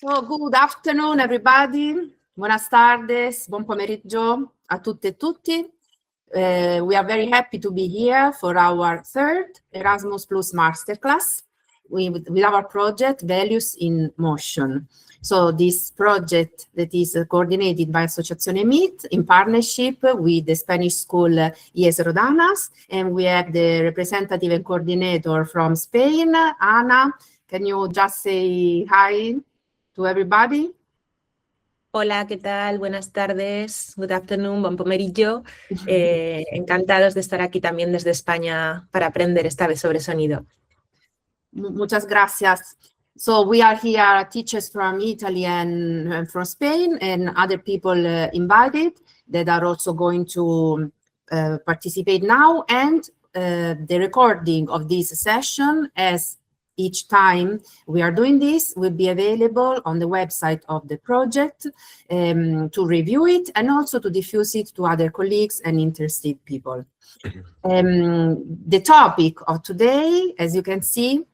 So, good afternoon, everybody. Buenas tardes, buon pomeriggio a tutte e tutti. We are very happy to be here for our third Erasmus Plus Masterclass with our project Values in Motion. So this project that is coordinated by Associazione Meet in partnership with the Spanish school IES Rodanas, and we have the representative and coordinator from Spain, Ana. Can you just say hi to everybody? Hola, ¿qué tal? Buenas tardes. Good afternoon, bon pomeriggio. Encantados de estar aquí también desde España para aprender esta vez sobre sonido. Muchas gracias. So we are here, teachers from Italy and from Spain, and other people invited that are also going to participate now. And the recording of this session, as each time we are doing this, will be available on the website of the project to review it and also to diffuse it to other colleagues and interested people. The topic of today, as you can see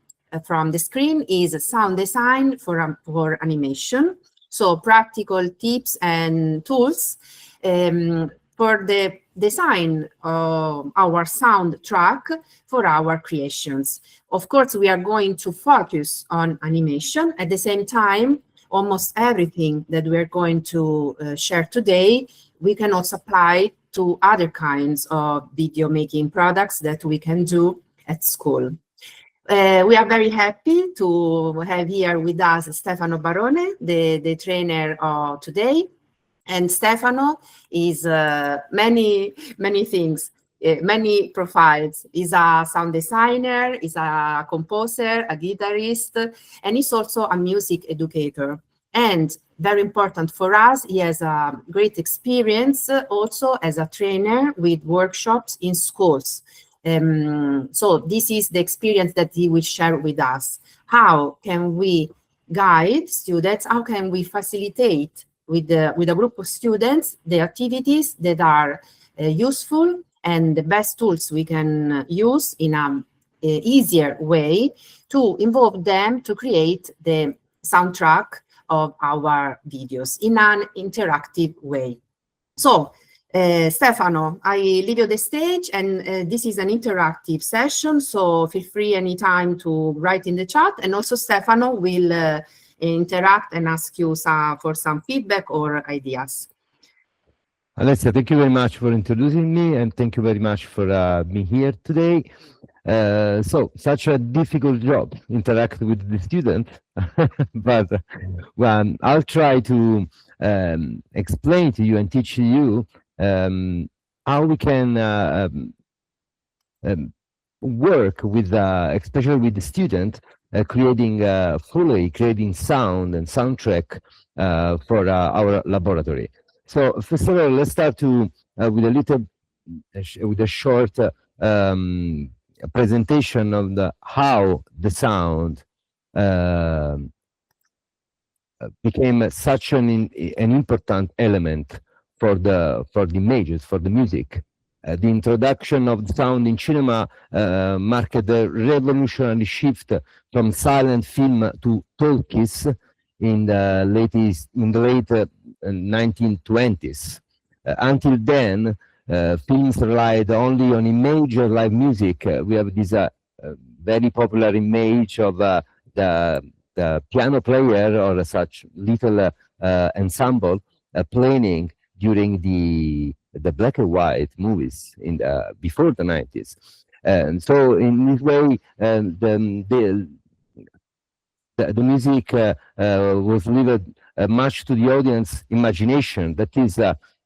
from the screen, is sound design for animation. So practical tips and tools for the design of our soundtrack for our creations. Of course, we are going to focus on animation. At the same time, almost everything that we are going to share today, we can also apply to other kinds of video making products that we can do at school. We are very happy to have here with us Stefano Barone, the trainer of today. And Stefano is many things, many profiles. He's a sound designer, he's a composer, a guitarist, and he's also a music educator. And very important for us, he has a great experience also as a trainer with workshops in schools. So this is the experience that he will share with us. How can we guide students? How can we facilitate with a group of students the activities that are useful and the best tools we can use in an easier way to involve them to create the soundtrack of our videos in an interactive way. So, Stefano, I leave you the stage, and this is an interactive session, so feel free anytime to write in the chat, and also Stefano will interact and ask you for some feedback or ideas. Alessia, thank you very much for introducing me, and thank you very much for being here today. So, such a difficult job, interact with the student, but I'll try to explain to you and teach you how we can work with, especially with the student, creating sound and soundtrack for our laboratory. So first of all, let's start with a short presentation of how the sound became such an important element for the images, for the music. The introduction of the sound in cinema marked a revolutionary shift from silent film to talkies in the late 1920s. Until then, films relied only on image or live music. We have this very popular image of the piano player or such little ensemble playing during the black and white movies before the 90s. And so in this way, the music was left much to the audience imagination. That is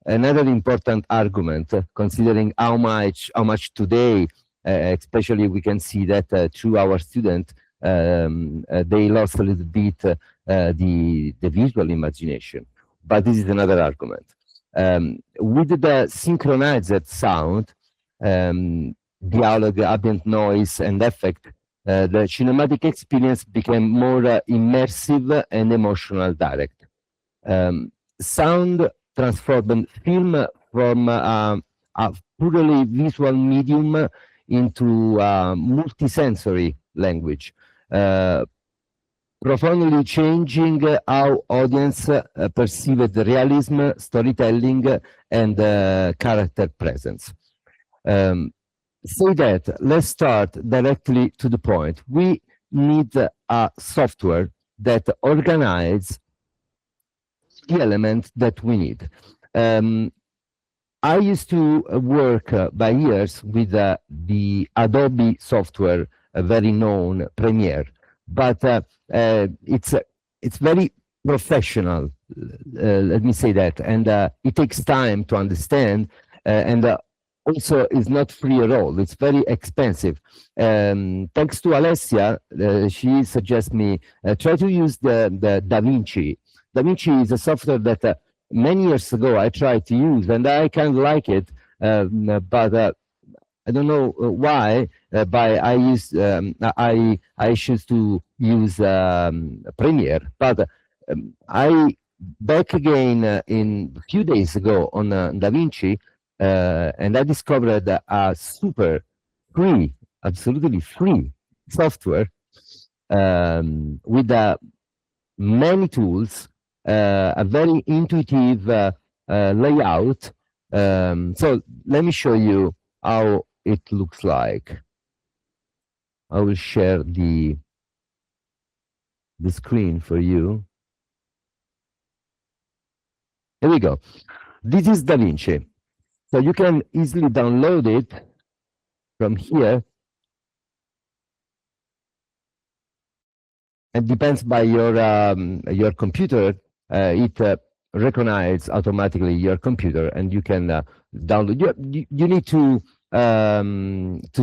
another important argument, considering how much today, especially we can see that through our students, they lost a little bit the visual imagination. But this is another argument. With the synchronized sound, dialogue, ambient noise, and effect, the cinematic experience became more immersive and emotional direct. Sound transformed film from a purely visual medium into a multisensory language. profoundly changing how audience perceive the realism, storytelling, and character presence. So that, let's start directly to the point. We need a software that organizes the element that we need. I used to work by years with the Adobe software, very known Premiere, but it's very professional, let me say that, and it takes time to understand, and also is not free at all. It's very expensive. Thanks to Alessia, she suggests me try to use the DaVinci. DaVinci is a software that many years ago I tried to use, and I kind of like it, but I don't know why. But I choose to use Premiere. But I back again in a few days ago on DaVinci, and I discovered a super free, absolutely free software with many tools, a very intuitive layout. So let me show you how it looks like. I will share the screen for you. Here we go. This is DaVinci. So you can easily download it from here. It depends by your computer. It recognizes automatically your computer, and you can download. You need to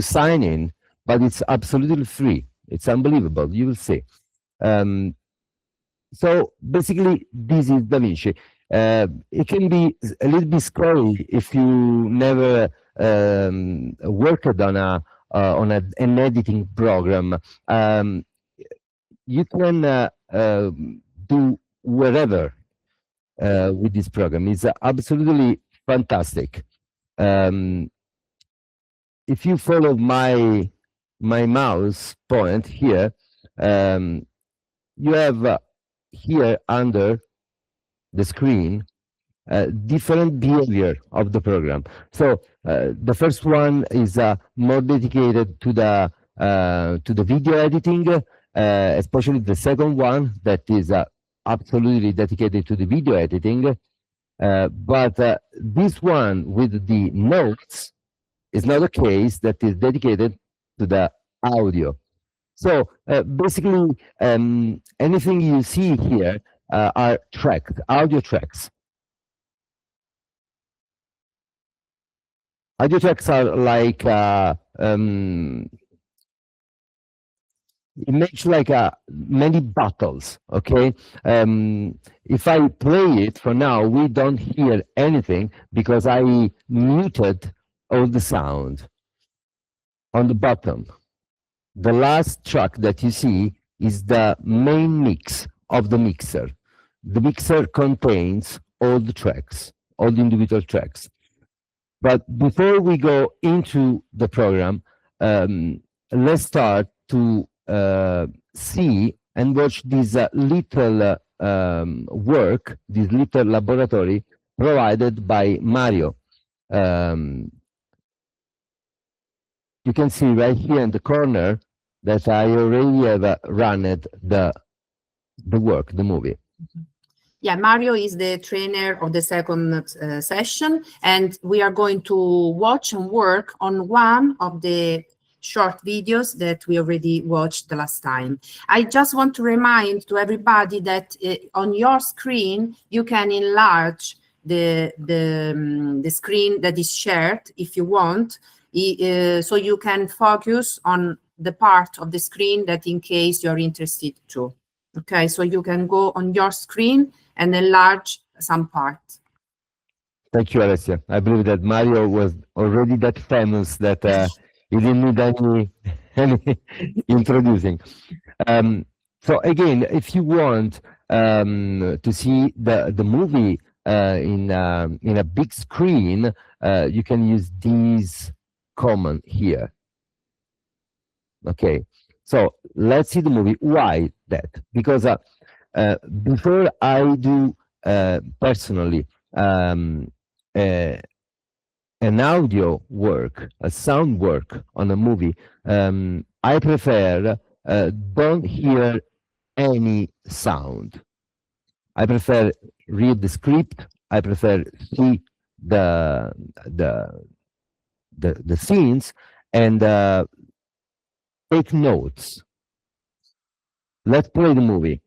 sign in, but it's absolutely free. It's unbelievable. You will see. So basically, this is DaVinci. It can be a little bit scary if you never worked on an editing program. You can do wherever with this program. It's absolutely fantastic. If you follow my mouse point here, you have here under the screen different behavior of the program. So the first one is more dedicated to the video editing, especially the second one that is absolutely dedicated to the video editing. But this one with the notes is not a case that is dedicated to the audio. So basically, anything you see here are tracks, audio tracks. Audio tracks are like image like many battles. Okay, if I play it for now, we don't hear anything because I muted all the sound. On the bottom, the last track that you see is the main mix of the mixer. The mixer contains all the tracks, all the individual tracks. But before we go into the program, let's start to see and watch this little work, this little laboratory provided by Mario. You can see right here in the corner that I already have run the work, the movie. Yeah, Mario is the trainer of the second session, and we are going to watch and work on one of the short videos that we already watched the last time. I just want to remind to everybody that on your screen, you can enlarge the screen that is shared if you want, so you can focus on the part of the screen that in case you're interested to. Okay, so you can go on your screen and enlarge some part. Thank you, Alessia. I believe that Mario was already that famous that he didn't need any introducing. So again, if you want to see the movie in a big screen, you can use these command here. Okay, so let's see the movie. Why? that, because before I do personally an audio work, a sound work on a movie, I prefer don't hear any sound. I prefer read the script. I prefer see the the scenes and take notes. Let's play the movie.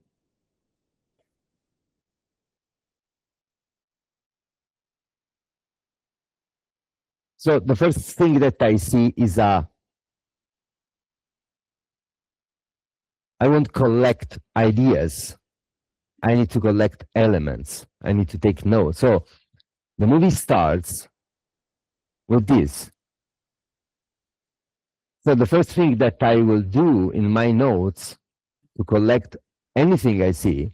So the first thing that I see is I won't collect ideas. I need to collect elements. I need to take notes. So the movie starts with this. So the first thing that I will do in my notes to collect anything I see,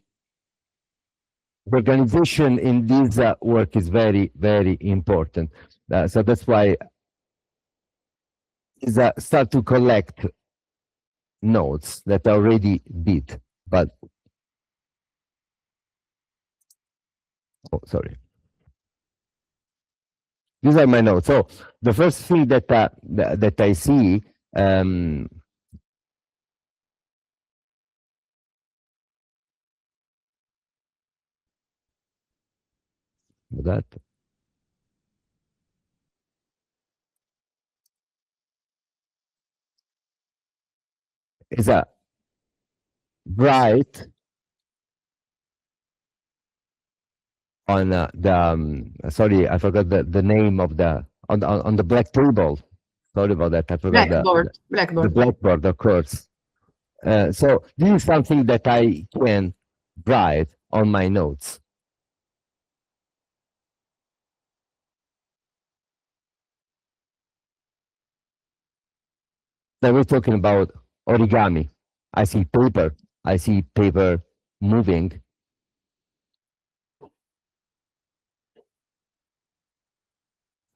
the organization in this work is very, very important. So that's why is start to collect notes that I already did, but oh, sorry. These are my notes. So the first thing that that I see that is a bright on the sorry, I forgot the name of the on the black table. Sorry about that. I forgot Blackboard. the blackboard, of course. So this is something that I can write on my notes. Then we're talking about origami. I see paper moving.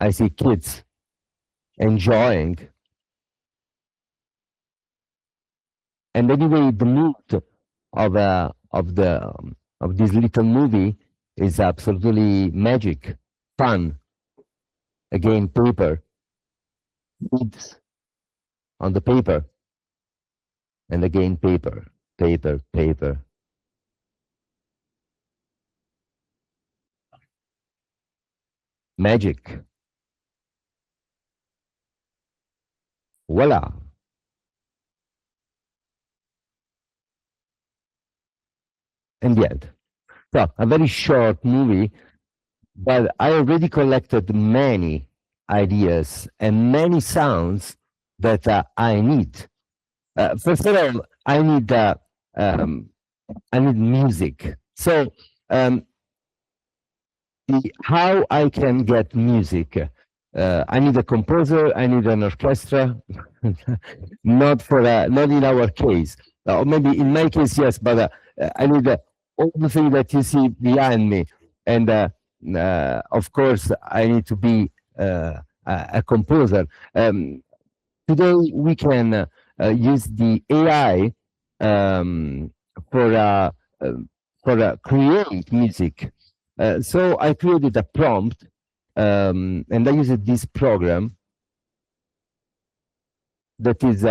I see kids enjoying. And anyway, the mood of this little movie is absolutely magic, fun. Again, paper, kids on the paper, and again paper, paper, paper. Magic. Voila. And the end. So a very short movie, but I already collected many ideas and many sounds that I need. First of all, I need music. So how I can get music? I need a composer. I need an orchestra. Not in our case, or maybe in my case, yes. But I need all the things that you see behind me, and of course, I need to be a composer. Today, we can use the AI for create music. So I created a prompt, and I used this program that is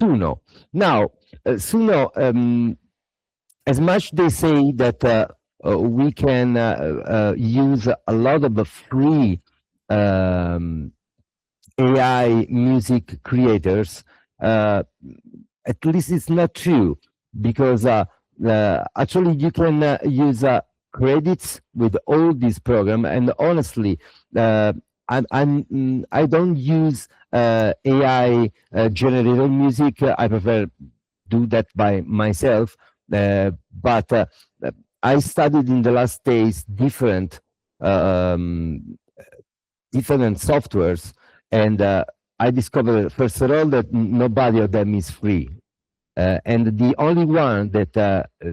Suno. Now, Suno, as much they say that we can use a lot of the free AI music creators, at least it's not true, because actually you can use credits with all these program, and honestly, I don't use AI generated music. I prefer do that by myself, but I studied in the last days different softwares, and I discovered first of all that nobody of them is free, and the only one that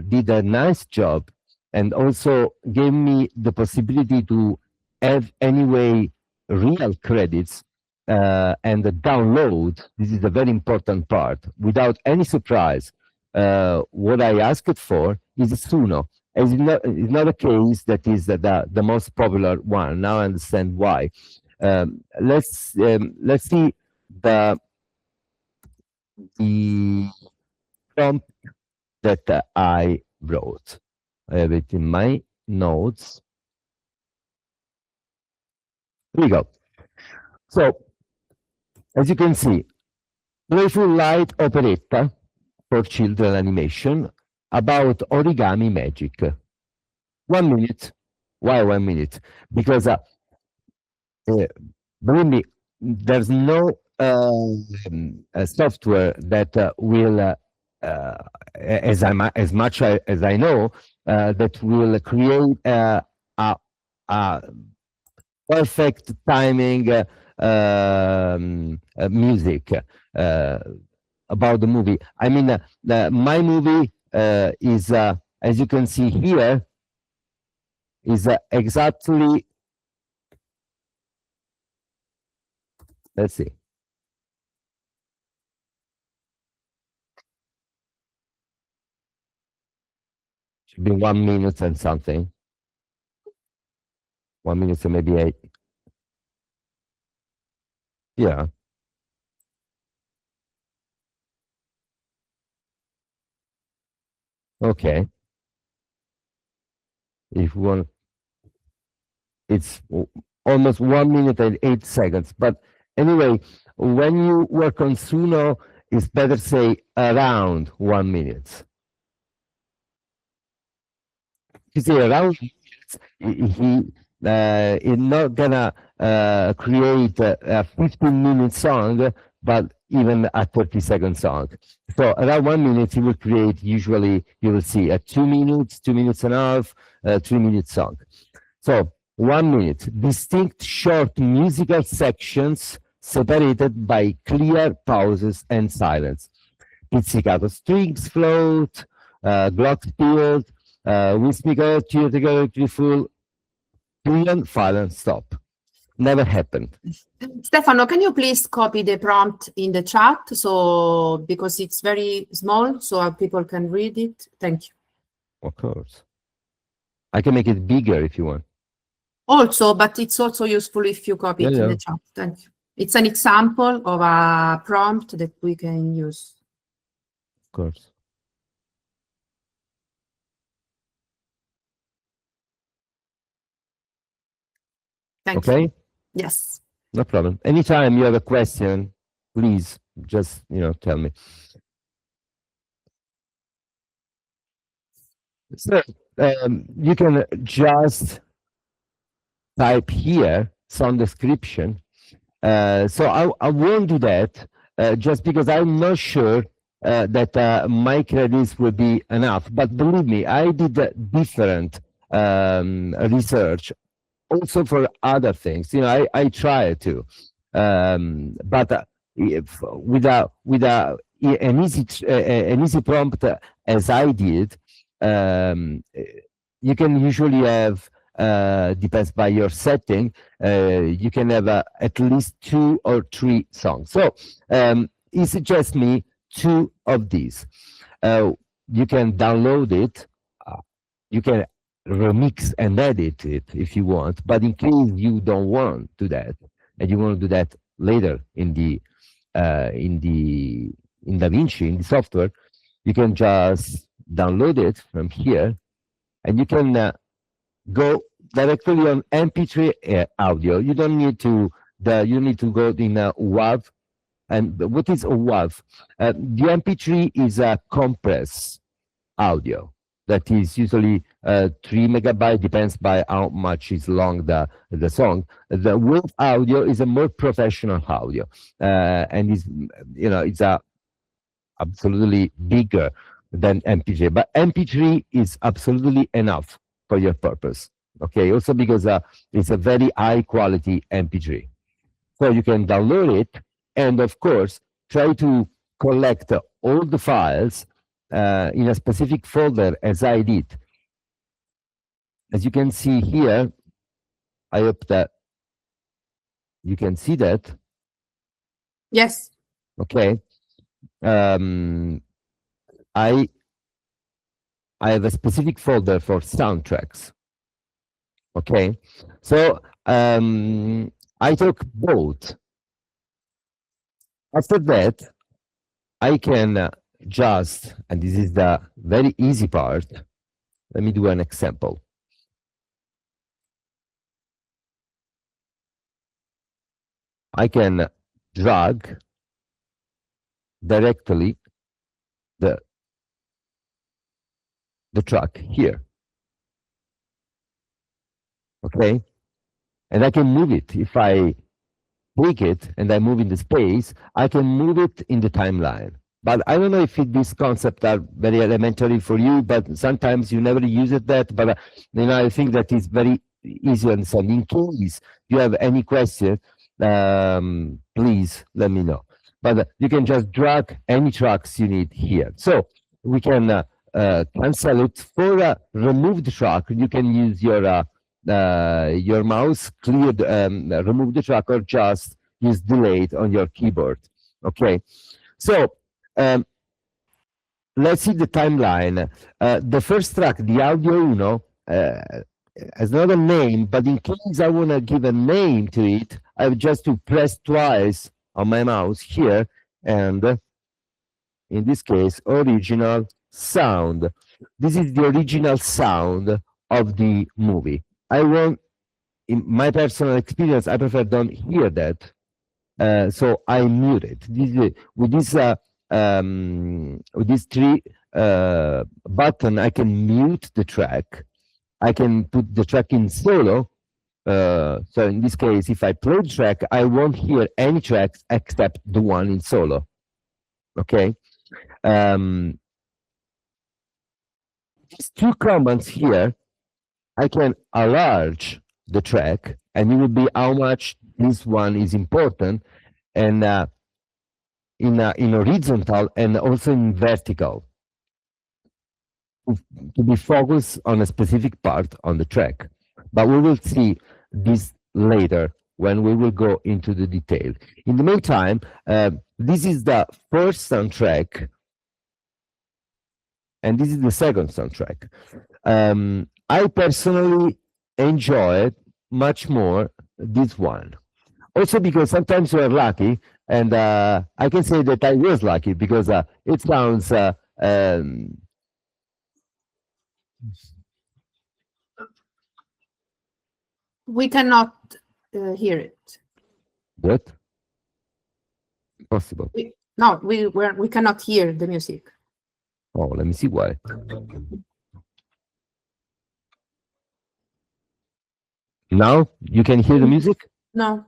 did a nice job and also gave me the possibility to have anyway real credits and download. This is a very important part, without any surprise. what I asked for is Suno. It's not a case that is the most popular one. Now I understand why. Let's see the prompt that I wrote. I have it in my notes. Here we go. So, as you can see, playful light operetta for children animation about origami magic. 1 minute. Why 1 minute? Because believe me, there's no software that will, as much as I know, that will create a perfect timing music about the movie. I mean, my movie is, as you can see here, is exactly. Let's see. Should be 1 minute and something. 1 minute, so maybe 8. Yeah. Okay. If one, it's almost 1 minute and 8 seconds. But anyway, when you work on Suno, it's better say around 1 minute. You say around, he is not gonna create a 15-minute song, but even a 30-second song. So around 1 minute, he will create, usually you will see a 2 minutes, 2 minutes and a half, 3-minute song. So 1 minute, distinct short musical sections separated by clear pauses and silence. Pizzicato strings float, glockenspiel, whimsical, theatrical, full, brilliant, silent, stop. Never happened. Stefano, can you please copy the prompt in the chat? So, because it's very small, so people can read it. Thank you. Of course. I can make it bigger if you want. Also, but it's also useful if you copy it in the chat. Thank you. It's an example of a prompt that we can use. Of course. Thank you. Okay? Yes. No problem. Anytime you have a question, please just, tell me. So, you can just type here some description. So I won't do that just because I'm not sure that my credits will be enough. But believe me, I did different research also for other things. I try to, but with an easy prompt as I did, you can usually have, depends by your setting, you can have at least 2 or 3 songs. So he suggests me 2 of these. You can download it. You can remix and edit it if you want, but in case you don't want to do that and you want to do that later in DaVinci, in the software, you can just download it from here and you can go directly on MP3 audio. You don't need to go in WAV. And what is a WAV? The MP3 is a compressed audio that is usually 3 megabytes, depends by how much is long the song. The WAV audio is a more professional audio, and it's absolutely bigger than MP3. But MP3 is absolutely enough for your purpose. Okay, also because it's a very high quality MP3. So you can download it and of course try to collect all the files in a specific folder as I did. As you can see here, I hope that you can see that. Yes. Okay. I have a specific folder for soundtracks. Okay, so I took both. After that, I can just, and this is the very easy part. Let me do an example. I can drag directly the track here. Okay, and I can move it. If I click it and I move in the space, I can move it in the timeline. But I don't know if these concepts are very elementary for you, but sometimes you never use it that. But I think that is very easy to understand. In case you have any question, please let me know. But you can just drag any tracks you need here. So we can cancel it. For remove the track, you can use your mouse, clear, remove the track, or just use delete on your keyboard. Okay, so let's see the timeline. The first track, the audio uno, has not a name, but in case I want to give a name to it, I have just to press twice on my mouse here, and in this case, original sound. This is the original sound of the movie. I want, in my personal experience, I prefer don't hear that, so I mute it. With these three button, I can mute the track. I can put the track in solo. So in this case, if I play the track, I won't hear any tracks except the one in solo. Okay. These two commands here, I can enlarge the track, and it will be how much this one is important, and in horizontal and also in vertical, to be focused on a specific part on the track. But we will see this later when we will go into the detail. In the meantime, this is the first soundtrack, and this is the second soundtrack. I personally enjoyed much more this one. Also because sometimes you are lucky, and I can say that I was lucky because it sounds We cannot hear it. what? Possible. We cannot hear the music. Oh, let me see why. Now you can hear the music? No.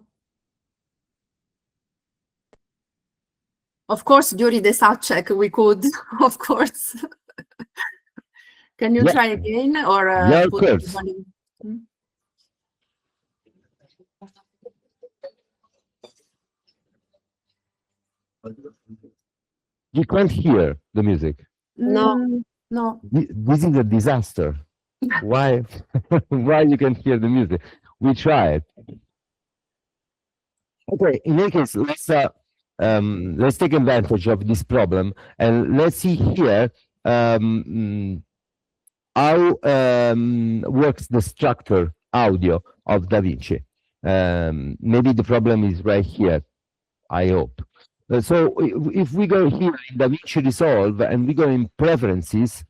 Of course, during the sound check, we could, of course. Can you Yeah. try again, or Yeah, of put course. volume? You can't hear the music. No. No. This is a disaster. Why? Why you can hear the music? We tried. Okay, in any case, let's take advantage of this problem, and let's see here how works the structure audio of DaVinci. Maybe the problem is right here, I hope. So if we go here in DaVinci Resolve and we go in preferences,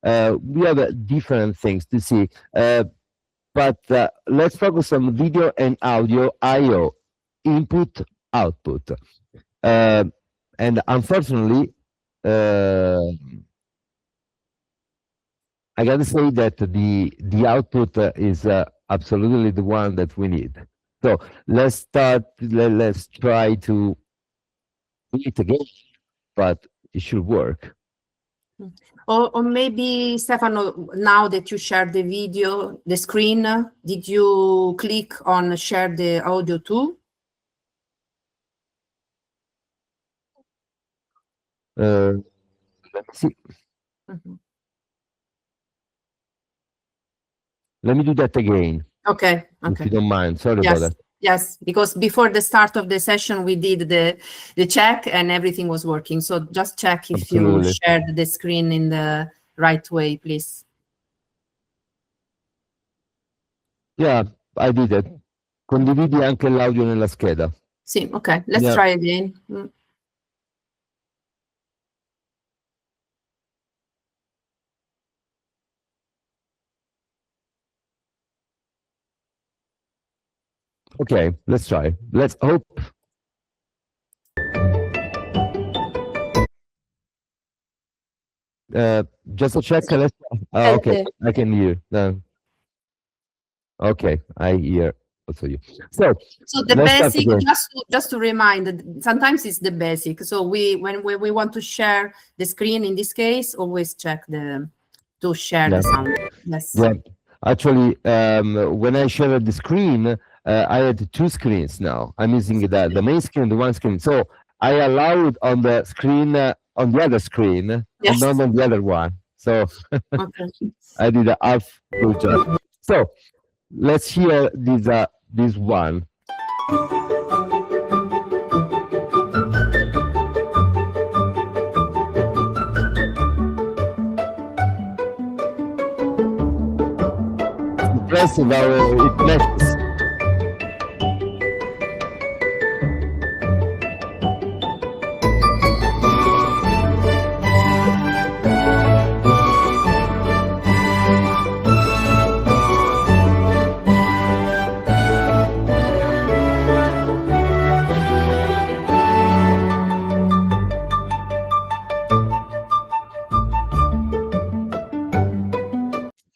we have different things to see. But let's focus on video and audio I/O, input, output. And unfortunately, I gotta say that the output is absolutely the one that we need. So let's start. Let's try to do it again, but it should work. Or maybe, Stefano, now that you shared the video, the screen, did you click on share the audio too? Let me see. Let me do that again. Okay. If you don't mind. Sorry Yes. about that. Yes, because before the start of the session, we did the check and everything was working. So just check if Absolutely. you shared the screen in the right way, please. Yeah, I did it. Condividi anche l'audio nella scheda. Sì, okay, let's Yeah. try again. Okay, let's try. Let's hope. Just a check. Let's, okay, I can hear. Okay, I hear also you. So the let's start basic, again. just to remind that sometimes it's the basic. So when we want to share the screen, in this case, always check to share the sound. Yes. Yeah. Actually, when I shared the screen, I had two screens now. I'm using the main screen, the one screen. So I allowed on the screen, on the other screen, Yes. and not on the other one. So Okay. I did a half good job. So let's hear this one. Impressive how it matches.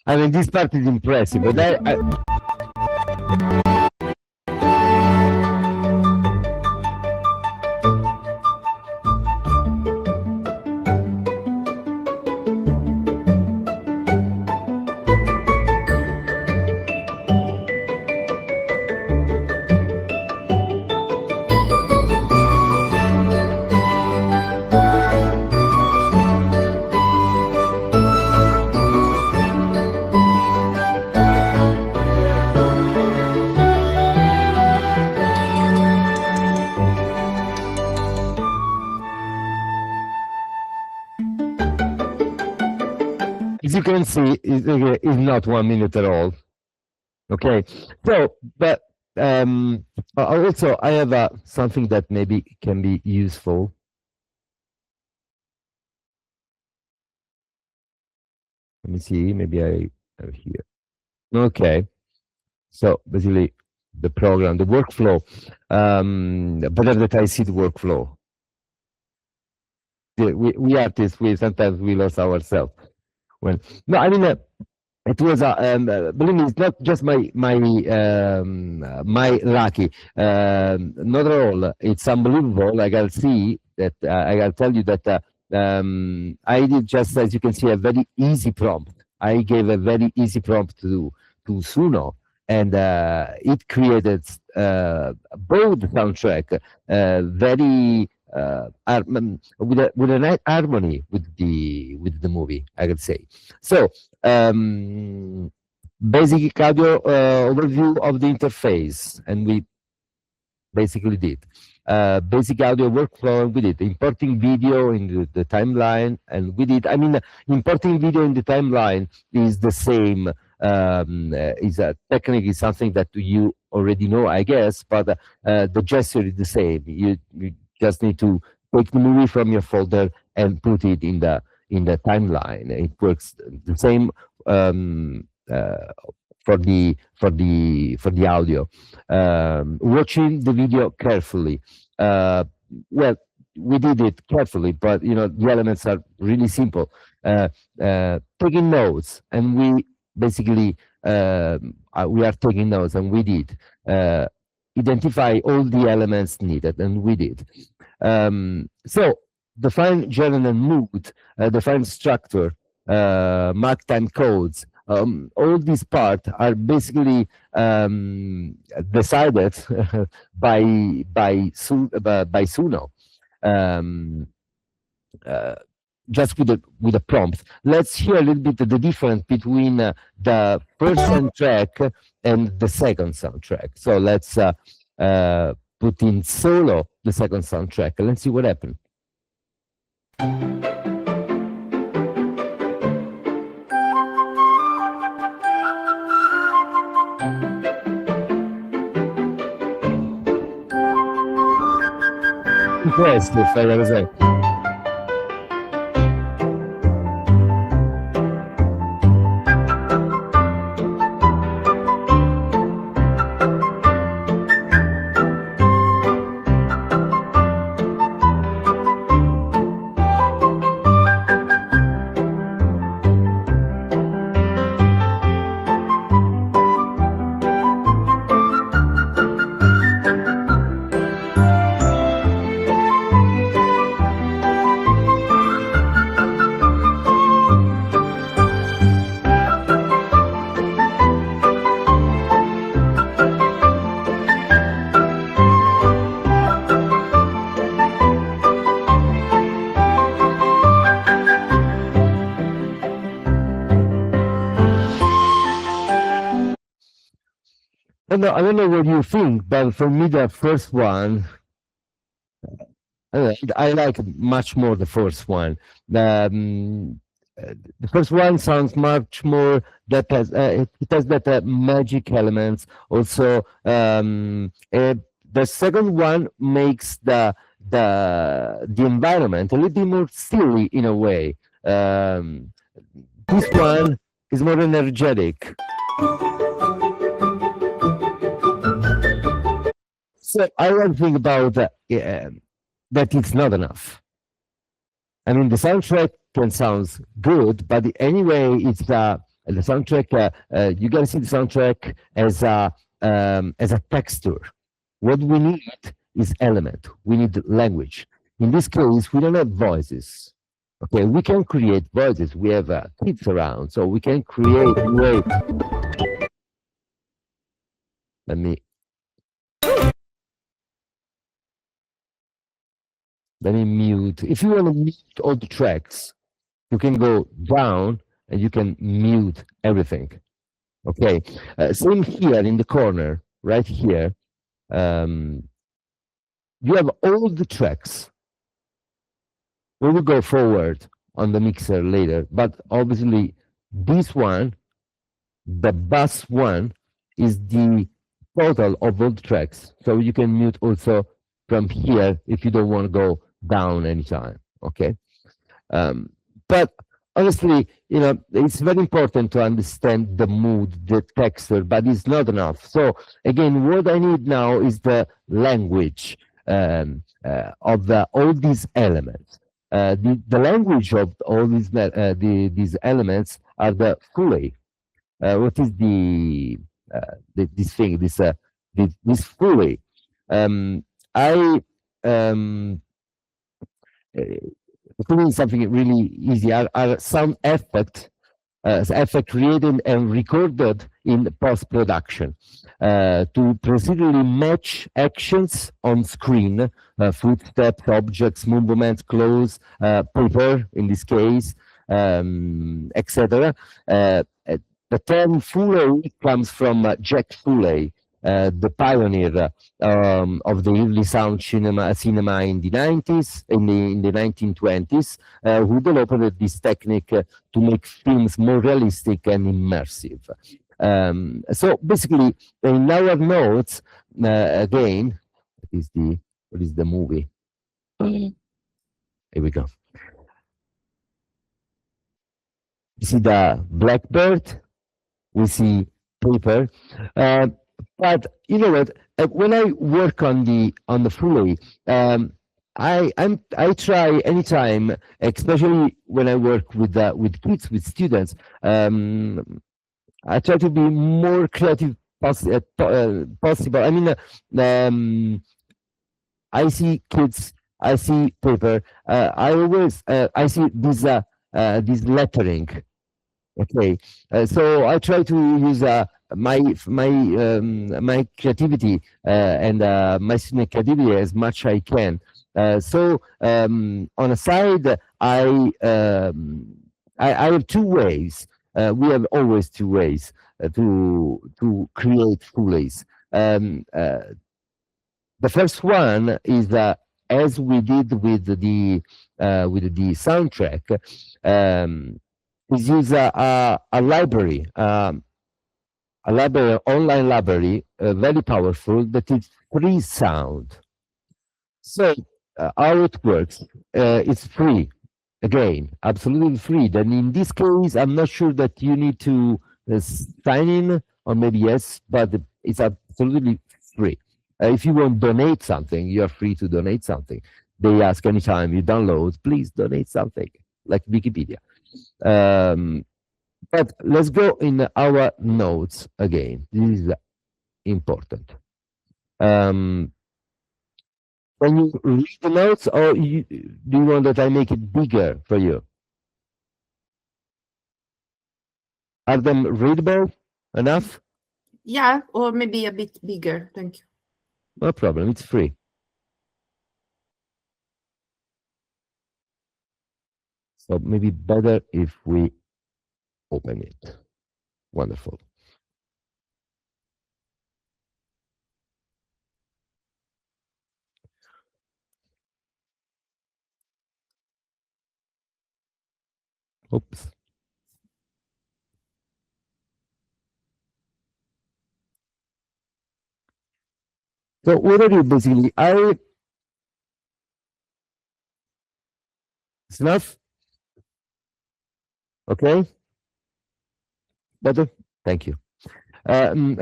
I mean, this part is impressive, but as you can see, it's not 1 minute at all. Okay, so but also I have something that maybe can be useful. Let me see. Maybe I have here. Okay, so basically the program, the workflow. Better that I see the workflow. We artists, sometimes we lose ourselves. When no, I mean. It was believe me, it's not just my lucky. Not at all. It's unbelievable. I gotta see that. I gotta tell you that I did, just as you can see, a very easy prompt. I gave a very easy prompt to Suno, and it created both soundtrack very with a nice harmony with the movie, I could say. So basic audio overview of the interface, and we basically did basic audio workflow, and we did importing video in the timeline, and we did, I mean, importing video in the timeline is the same, is a technique, is something that you already know, I guess, but the gesture is the same. You just need to take the movie from your folder and put it in the timeline. It works the same for the audio. Watching the video carefully. Well, we did it carefully, but the elements are really simple. Taking notes, and we basically we are taking notes, and we did identify all the elements needed, and we did. So define genre and mood, define structure, mark time codes. All these parts are basically decided by Suno. Just with a prompt. Let's hear a little bit of the difference between the first soundtrack and the second soundtrack. So let's put in solo the second soundtrack. Let's see what happens. Questo fai da cos'è? I don't know what you think, but for me, the first one, I like much more the first one. The first one sounds much more that has it has that magic elements. Also, the second one makes the environment a little bit more silly in a way. This one is more energetic. So I don't think about that it's not enough. I mean, the soundtrack can sound good, but anyway, it's the soundtrack. You gotta see the soundtrack as a texture. What we need is element. We need language. In this case, we don't have voices. Okay, we can create voices. We have kids around, so we can create. Let me mute. If you want to mute all the tracks, you can go down and you can mute everything. Okay. Same here in the corner, right here. You have all the tracks. We will go forward on the mixer later, but obviously this one, the bass one, is the total of all the tracks. So you can mute also from here if you don't want to go down anytime. Okay. But honestly, it's very important to understand the mood, the texture, but it's not enough. So again, what I need now is the language of all these elements. The language of all these elements are the Foley. What is this thing? This Foley. Doing something really easy are sound effect created and recorded in post-production to precisely match actions on screen, footsteps, objects, movements, clothes, paper in this case, etc. The term Foley comes from Jack Foley, the pioneer of the early sound cinema in the 90s, in the 1920s, who developed this technique to make films more realistic and immersive. So basically, in our notes, again, what is the movie? Here we go. You see the blackbird, we see paper. But you know what? When I work on the Foley, I try anytime, especially when I work with kids, with students. I try to be more creative possible. I mean, I see kids, I see paper. I always I see this lettering. Okay, so I try to use my creativity and my creativity as much as I can. So on a side, I have two ways. We have always two ways to create Foleys. The first one is as we did with the soundtrack, is use a library, online library, very powerful, that is free sound. So how it works? It's free. Again, absolutely free. Then in this case, I'm not sure that you need to sign in, or maybe yes, but it's absolutely free. If you want to donate something, you are free to donate something. They ask anytime you download, please donate something, like Wikipedia. But let's go in our notes again. This is important. Can you read the notes, or do you want that I make it bigger for you? Are them readable enough? Yeah, or maybe a bit bigger. Thank you. No problem. It's free. So maybe better if we open it. Wonderful. Oops. So what are you basically? It's enough? Okay. Better? Thank you.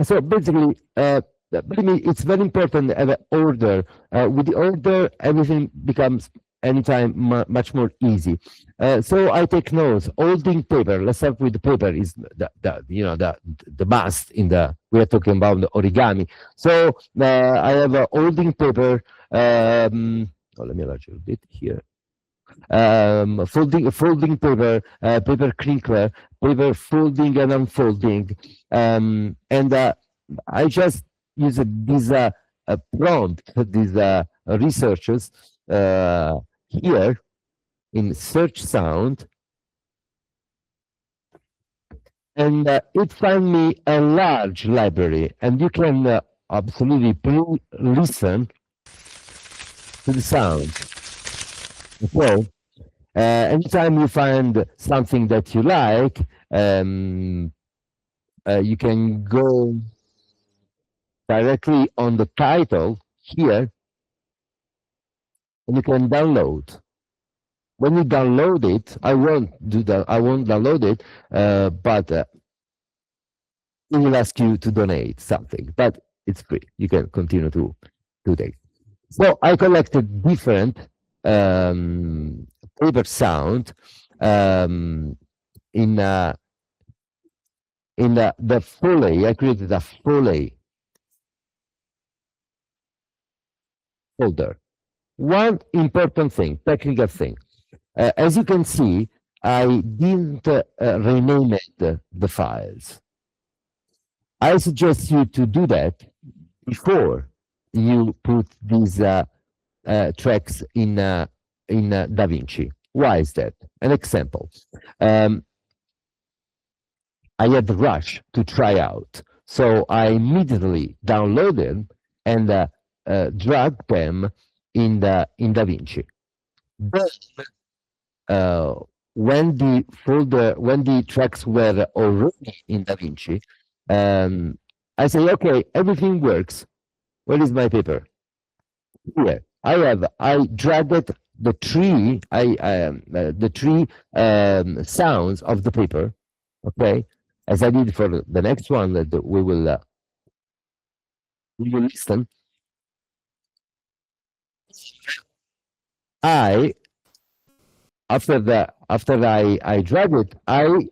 So basically, believe me, it's very important to have an order. With the order, everything becomes anytime much more easy. So I take notes. Holding paper. Let's start with the paper. Is the must in the. We are talking about the origami. So I have a holding paper. Let me enlarge a bit here. Folding paper, paper crinkler, paper folding and unfolding, and I just use these prompt, these researchers here in search sound, and it found me a large library, and you can absolutely listen to the sound. So, anytime you find something that you like, you can go directly on the title here, and you can download. When you download it, I won't download it, but it will ask you to donate something, but it's free. You can continue to take. So I collected different paper sound in the Foley. I created a Foley folder. One important thing, technical thing. As you can see, I didn't rename the files. I suggest you to do that before you put these tracks in DaVinci. Why is that? An example. I had the rush to try out, so I immediately downloaded and dragged them in DaVinci. Then, when the tracks were already in DaVinci, I say, okay, everything works. Where is my paper? Here. I dragged the three sounds of the paper, okay, as I did for the next one that we will listen. After I drag it, I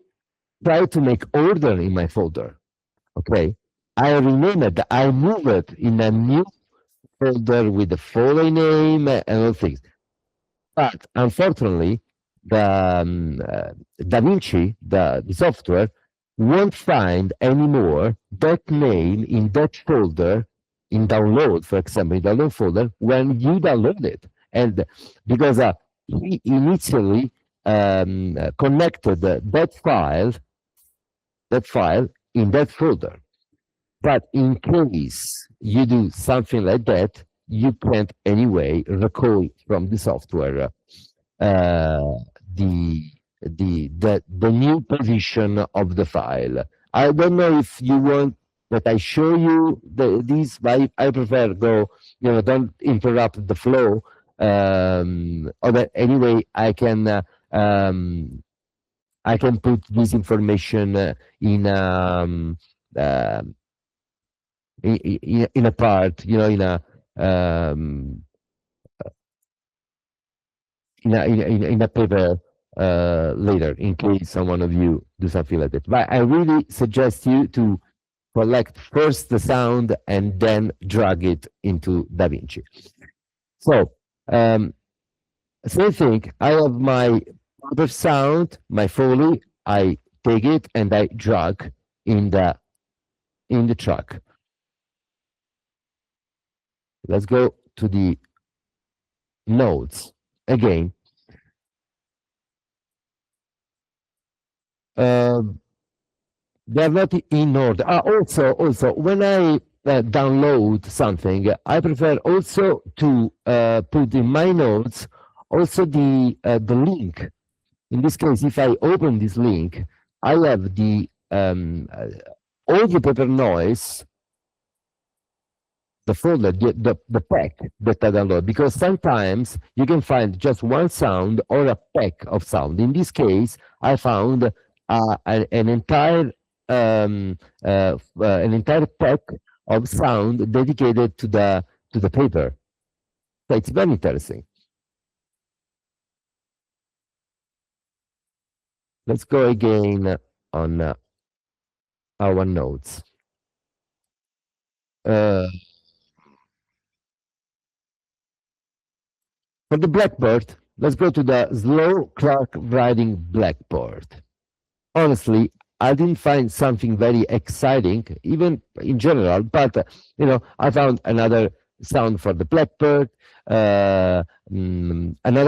try to make order in my folder. Okay, I rename it. I move it in a new folder with the Foley name and all things. But unfortunately, the DaVinci, the software, won't find anymore that name in that folder in download, for example, in download folder when you download it. And because he initially connected that file in that folder. But in case you do something like that, you can't anyway recall from the software the new position of the file. I don't know if you want that I show you these, but I prefer go, don't interrupt the flow. Or that anyway, I can put this information uh, in a part, in a paper later, in case someone of you do something like that. But I really suggest you to collect first the sound and then drag it into DaVinci. So same thing. I have my paper sound, my Foley. I take it and I drag in the track. Let's go to the notes again. They're not in order. Also, when I download something, I prefer also to put in my notes also the link. In this case, if I open this link, I have the all the paper noise, the folder, the pack that I download, because sometimes you can find just one sound or a pack of sound. In this case, I found an entire pack of sound dedicated to the paper. So it's very interesting. Let's go again on our notes. For the blackboard, let's go to the slow clock writing blackboard. Honestly, I didn't find something very exciting, even in general, but I found another sound for the blackbird, another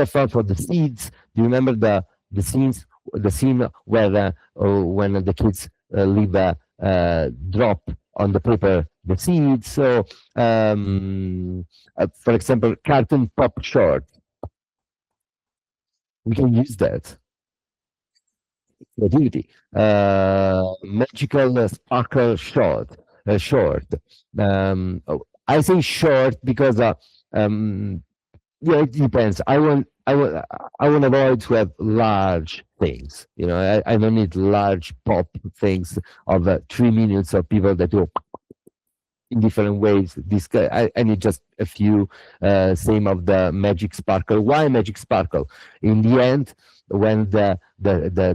sound for the seeds. Do you remember the scene where when the kids leave a drop on the paper, the seeds? So, for example, cartoon pop short. We can use that. Creativity. Magical sparkle short. I say short because it depends. I want avoid to have large things. I don't need large pop things of 3 minutes of people that do in different ways. I need just a few. Same of the magic sparkle. Why magic sparkle? In the end, when the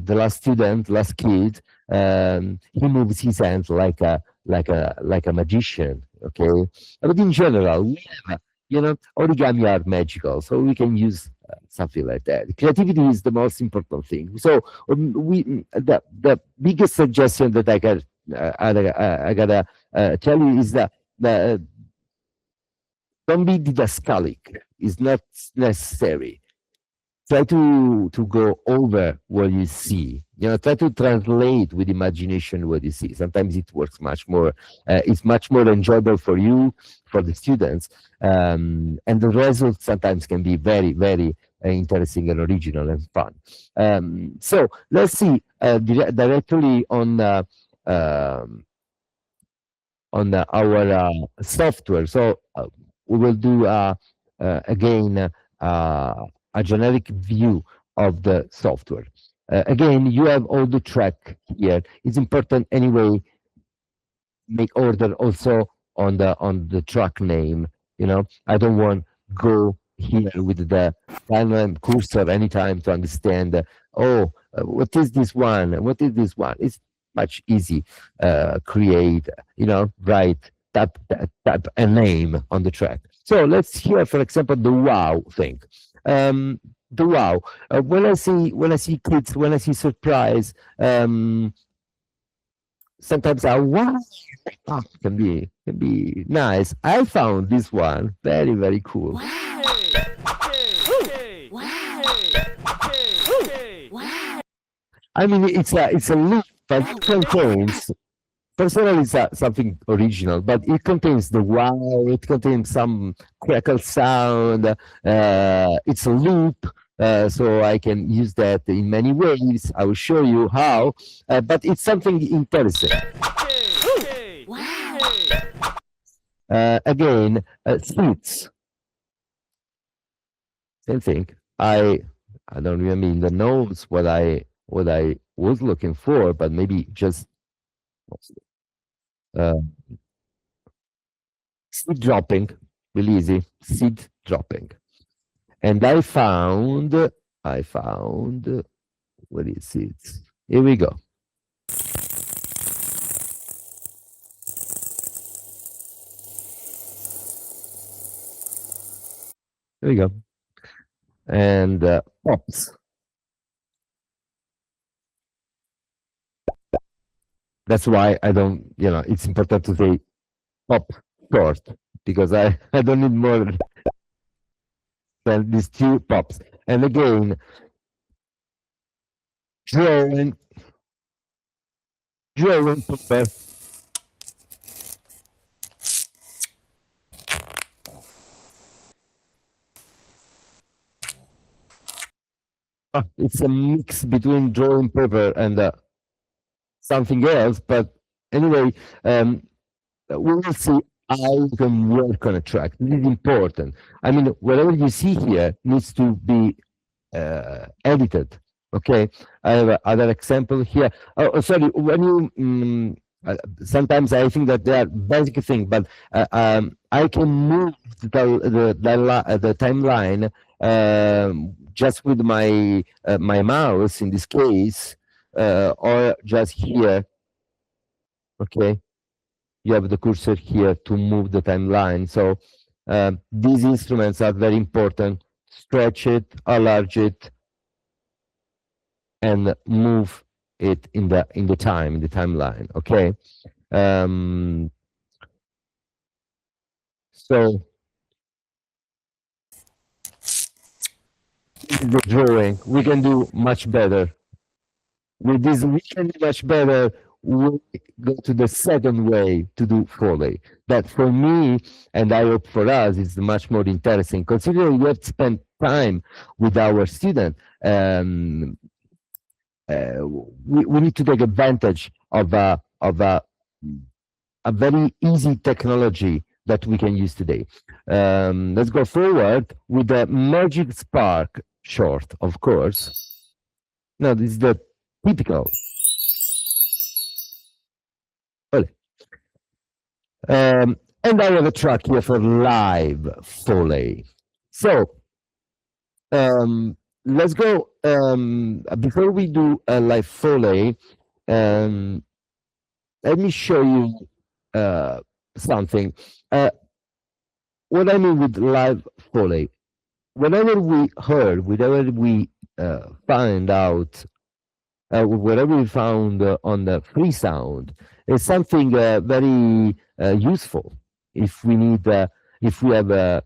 last kid, he moves his hands like a magician. Okay, but in general, we have, origami are magical, so we can use something like that. Creativity is the most important thing. So the biggest suggestion that I gotta tell you is that don't be didascalic. It's not necessary. Try to go over what you see. Try to translate with imagination what you see. Sometimes it works much more. It's much more enjoyable for you, for the students, and the results sometimes can be very, very interesting and original and fun. So let's see directly on our software. So we will do again a generic view of the software. Again, you have all the track here. It's important anyway. Make order also on the track name. I don't want go here with the timeline cursor anytime to understand. What is this one? What is this one? It's much easy. Create. Write. Type a name on the track. So let's hear, for example, the wow thing. The wow. When I see kids, when I see surprise, sometimes wow can be nice. I found this one very, very cool. Wow. Wow. I mean, it's a loop that contains Personal is something original, but it contains the wow, it contains some crackle sound, it's a loop, so I can use that in many ways. I will show you how, but it's something interesting. Wow. Again, seats. Same thing. I don't remember the notes what I was looking for, but maybe just seed dropping, really easy, seed dropping. And I found, what is it? Here we go. Here we go. And pops. That's why I don't, it's important to say pop short, because I don't need more than these two pops. And again, drawing paper. It's a mix between drawing paper and something else, but anyway, we will see how you can work on a track. This is important. I mean, whatever you see here needs to be edited. Okay, I have another example here. Oh, sorry. When you sometimes I think that they are basic things, but I can move the timeline just with my my mouse in this case, or just here. Okay, you have the cursor here to move the timeline. So these instruments are very important. Stretch it, enlarge it, and move it in the timeline. Okay. So this is the drawing. We can do much better. With this, we can do much better. We go to the second way to do Foley. That for me, and I hope for us, is much more interesting. Considering we have spent time with our student, we need to take advantage of a very easy technology that we can use today. Let's go forward with the Magic Spark short, of course. Now, this is the typical. And I have a track here for live Foley. So let's go. Before we do a live Foley, let me show you something. What I mean with live Foley, whenever we find out, whatever we found on the free sound, is something very useful. If we need, if we have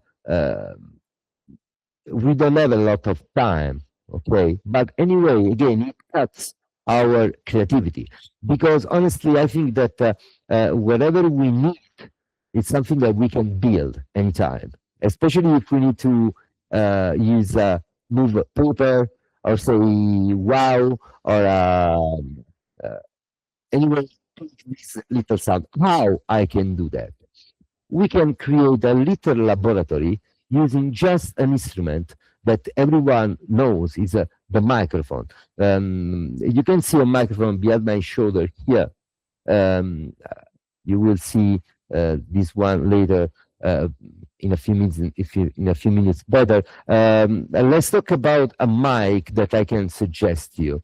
we don't have a lot of time, okay? But anyway, again, it cuts our creativity, because honestly, I think that whatever we need, it's something that we can build anytime, especially if we need to use move paper, or say wow, or anyway, this little sound. How I can do that? We can create a little laboratory using just an instrument that everyone knows is the microphone. You can see a microphone behind my shoulder here. You will see this one later in a few minutes better. Let's talk about a mic that I can suggest you.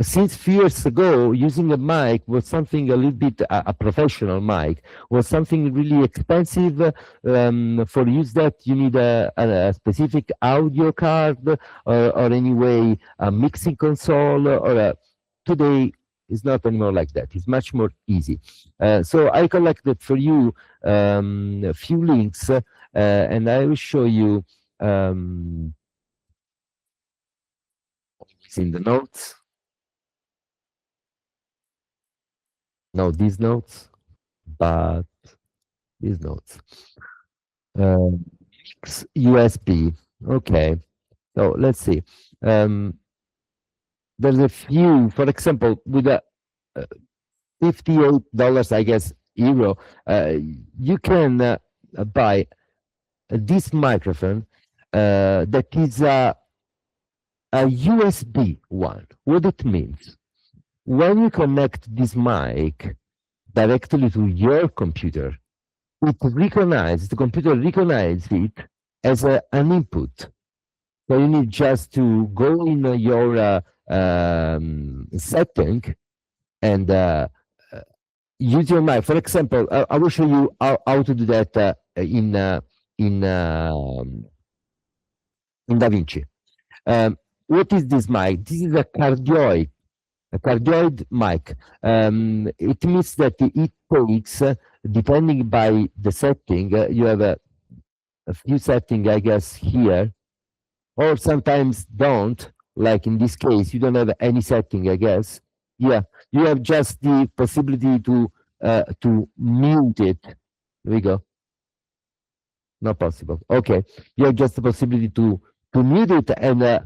Since few years ago, using a mic was something a little bit, a professional mic, was something really expensive. For use that, you need a specific audio card, or anyway, a mixing console, or today it's not anymore like that. It's much more easy. So I collected for you a few links, and I will show you in the notes. No, these notes, but these notes. USB. Okay. So let's see. There's a few, for example, with a $58, I guess, euro, you can buy this microphone that is a USB one. What it means? When you connect this mic directly to your computer, the computer recognizes it as an input. So you need just to go in your setting and use your mic. For example, I will show you how to do that in DaVinci. What is this mic? This is a cardioid mic. It means that it takes, depending by the setting, you have a few settings, I guess, here, or sometimes don't, like in this case, you don't have any setting, I guess. Yeah, you have just the possibility to mute it. There we go. Not possible. Okay, you have just the possibility to mute it and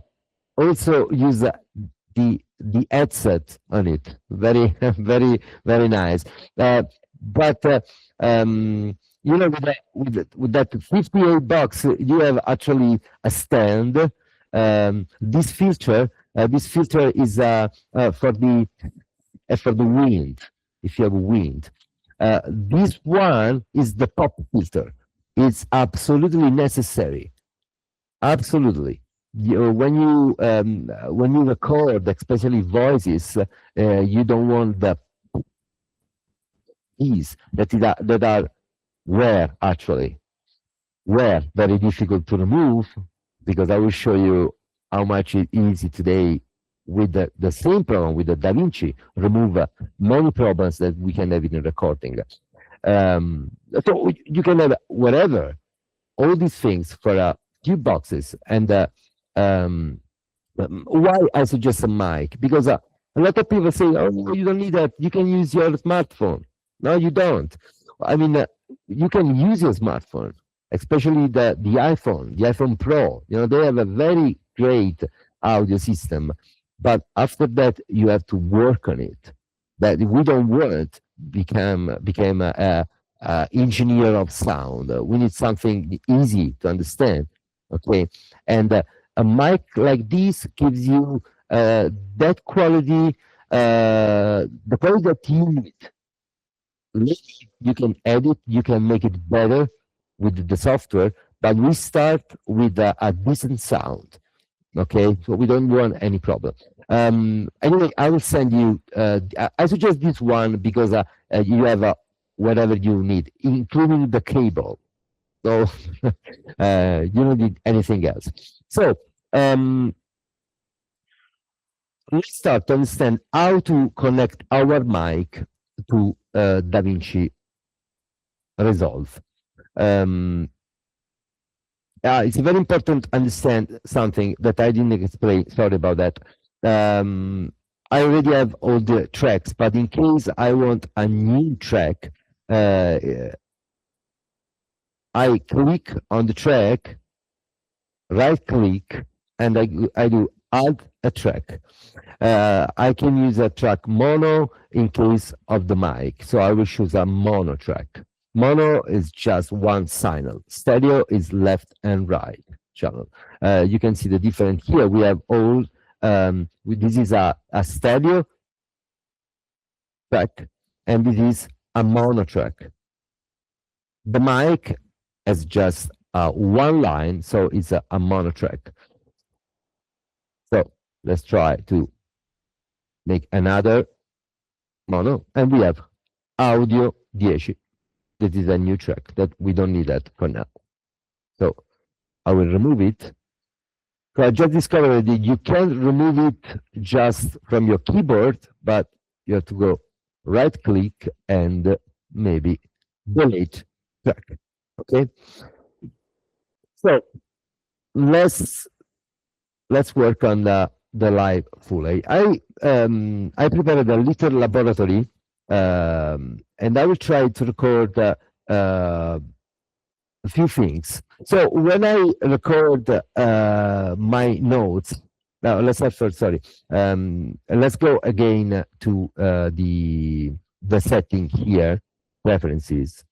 also use the headset on it. Very very nice. But you know, with that $58, you have actually a stand. This filter is for the wind. If you have wind, this one is the pop filter. It's absolutely necessary. Absolutely. When you record, especially voices, you don't want the keys that are very difficult to remove, because I will show you how much it is easy today with the same program, with the DaVinci, remove many problems that we can have in recording. So you can have whatever, all these things for a few boxes. And why I suggest a mic? Because a lot of people say, oh, no, you don't need that. You can use your smartphone. No, you don't. I mean, you can use your smartphone, especially the iPhone Pro. You know, they have a very great audio system, but after that, you have to work on it. That we don't want become a engineer of sound. We need something easy to understand. Okay, and a mic like this gives you that quality, the quality that you need. You can edit, you can make it better with the software, but we start with a decent sound. Okay, so we don't want any problem. Anyway, I will send you. I suggest this one because you have whatever you need, including the cable. So you don't need anything else. So let's start to understand how to connect our mic to DaVinci Resolve. It's very important to understand something that I didn't explain. Sorry about that. I already have all the tracks, but in case I want a new track, I click on the track, right click, and I do add a track. I can use a track mono in case of the mic, so I will choose a mono track. Mono is just one signal. Stereo is left and right channel. You can see the difference here. We have all, this is a stereo track, and this is a mono track. The mic has just one line, so it's a mono track. So let's try to make another mono, and we have audio 10. That is a new track that we don't need that for now. So I will remove it. So I just discovered that you can remove it just from your keyboard, but you have to go right click and maybe delete track. Okay. So let's work on the live full. I prepared a little laboratory and I will try to record a few things. So when I record my notes, now let's start first. Sorry, let's go again to the setting here, preferences,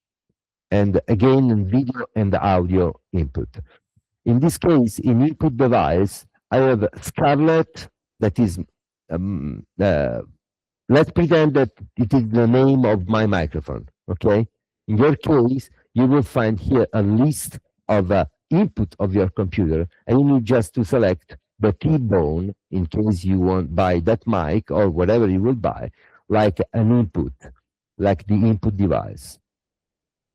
and again in video and audio input. In this case, in input device, I have Scarlett. That is, let's pretend that it is the name of my microphone. Okay. In your case, you will find here a list of input of your computer, and you need just to select the T-bone in case you want buy that mic or whatever you will buy, like an input, like the input device.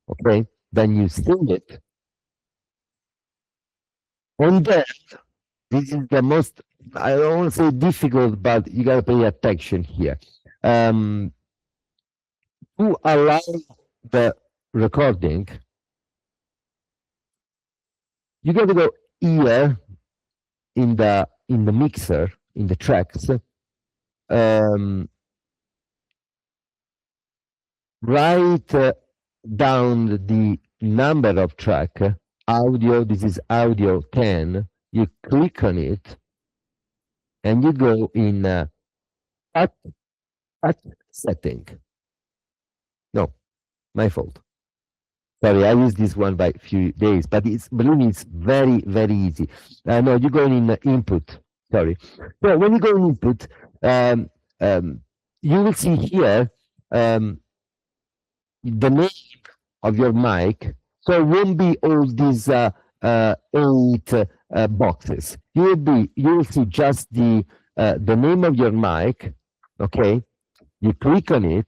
Okay, then you sing it. On that, this is the most, I don't want to say difficult, but you gotta pay attention here. To allow the recording, you got to go here in the mixer, in the tracks, write down the number of track, audio. This is audio 10. You click on it, and you go in at setting. No, my fault. Sorry, I used this one by a few days, but it's, believe me, it's very, very easy. No, you go in input. Sorry. So when you go in input, you will see here the name of your mic. So it won't be all these 8 boxes. You will see just the name of your mic. Okay, you click on it.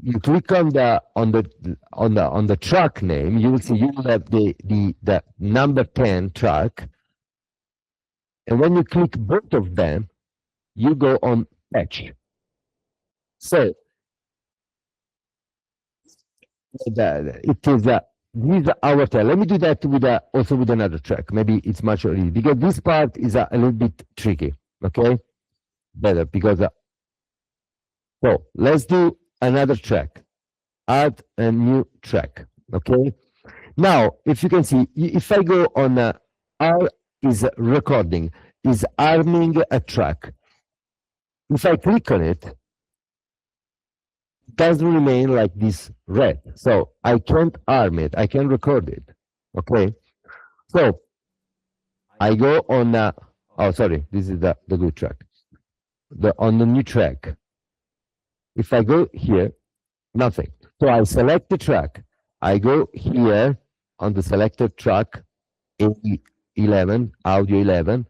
You click on the track name. You will see you will have the number 10 track, and when you click both of them, you go on patch. So it is this is our tell. Let me do that with also with another track. Maybe it's much easier because this part is a little bit tricky. Okay, better because. So let's do another track. Add a new track. Okay. Now, if you can see, if I go on R is recording, is arming a track. If I click on it, it doesn't remain like this red. So I can't arm it. I can record it. Okay. So I go on. Oh, sorry. This is the good track. On the new track. If I go here, nothing. So I select the track. I go here on the selected track, A11, audio 11,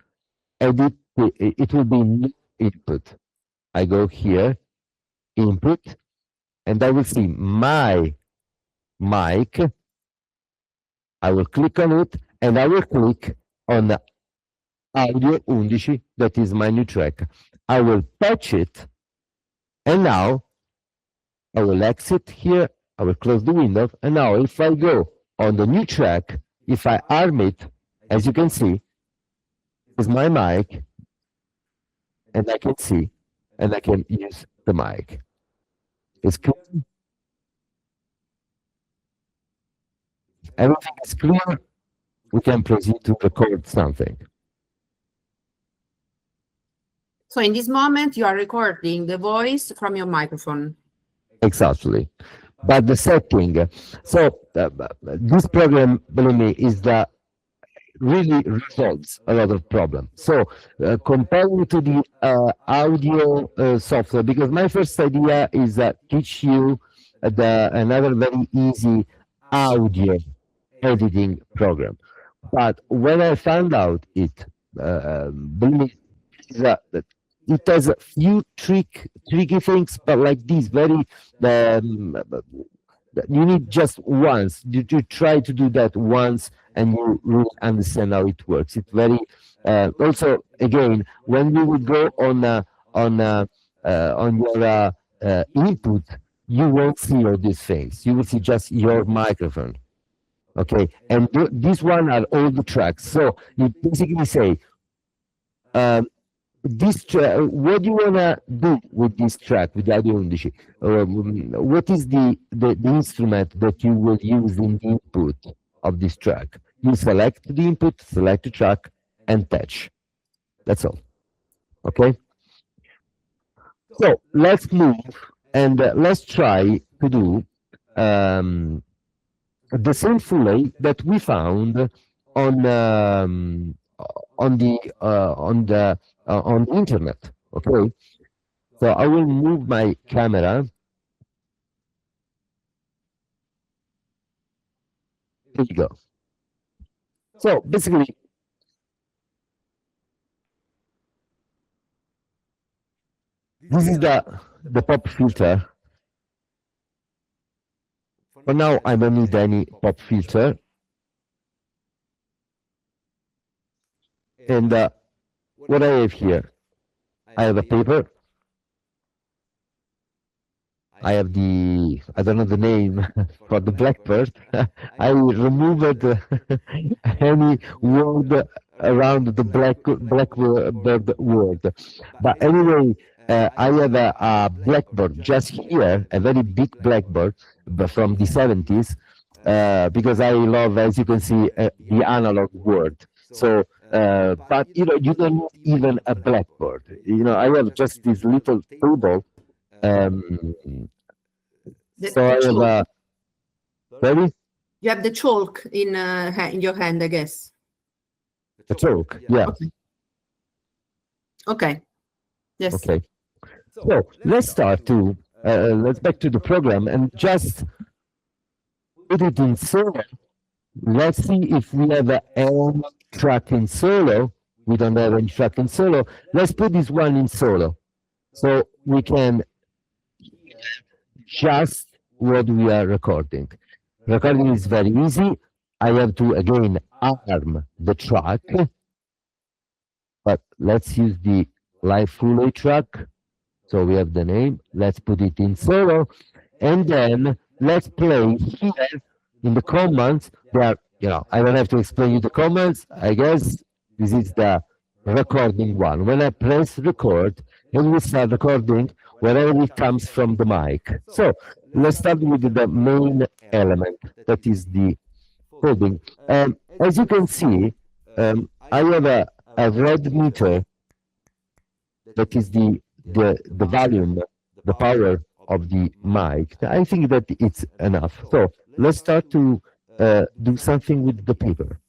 and it will be new input. I go here, input, and I will see my mic. I will click on it, and I will click on the audio 11, that is my new track. I will patch it. And now I will exit here. I will close the window. And now if I go on the new track, if I arm it, as you can see, is my mic, and I can see, and I can use the mic. It's clear. Everything is clear. We can proceed to record something. So in this moment, you are recording the voice from your microphone. Exactly. But the setting, so this program, believe me, is the really resolves a lot of problems. So comparing to the audio software, because my first idea is teach you another very easy audio editing program. But when I found out it, believe me, it has a few tricky things, but like this, very you need just once. You try to do that once, and you really understand how it works. It's very also again when you would go on your input, you won't see all these things. You will see just your microphone. Okay, and these one are all the tracks. So you basically say, what do you wanna do with this track, with the audio indici? What is the instrument that you will use in the input of this track? You select the input, select the track, and touch. That's all. Okay. So let's move and let's try to do um, the same Foley that we found on on the internet. Okay, so I will move my camera. There you go. So basically, this is the pop filter. For now, I don't need any pop filter, and what I have here, I have a paper. I have I don't know the name for the blackbird. I removed any word around the blackbird word. But anyway, I have a blackbird just here, a very big blackbird from the 70s, because I love, as you can see, the analog word. So, but you don't need even a blackbird. I have just this little table. So I have sorry? You have the chalk in your hand, I guess. A chalk, yeah. Okay. Yes. Okay. So let's start to let's back to the program and just put it in solo. Let's see if we have any track in solo. We don't have any track in solo. Let's put this one in solo, so we can just what we are recording. Recording is very easy. I have to again arm the track, but let's use the live full track. So we have the name. Let's put it in solo, and then let's play here in the commands. There, I don't have to explain you the commands. I guess this is the recording one. When I press record, it will start recording wherever it comes from the mic. So let's start with the main element, that is the coding. As you can see, I have a red meter, that is the volume, the power of the mic. I think that it's enough. So let's start to do something with the paper.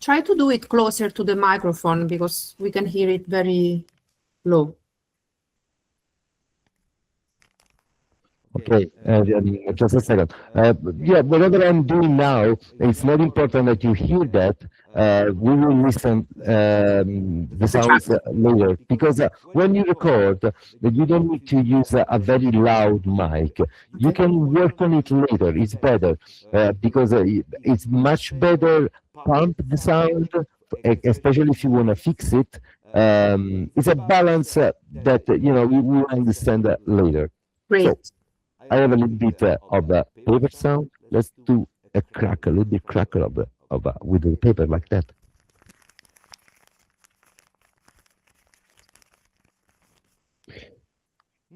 Try to do it closer to the microphone because we can hear it very low. Okay, just a second. Yeah, whatever I'm doing now, it's not important that you hear that. We will listen the sounds later, because when you record, you don't need to use a very loud mic. You can work on it later. It's better because it's much better pump the sound, especially if you want to fix it. It's a balance that we will understand later. Great. So, I have a little bit of a paper sound. Let's do a crackle, a little bit crackle with the paper like that.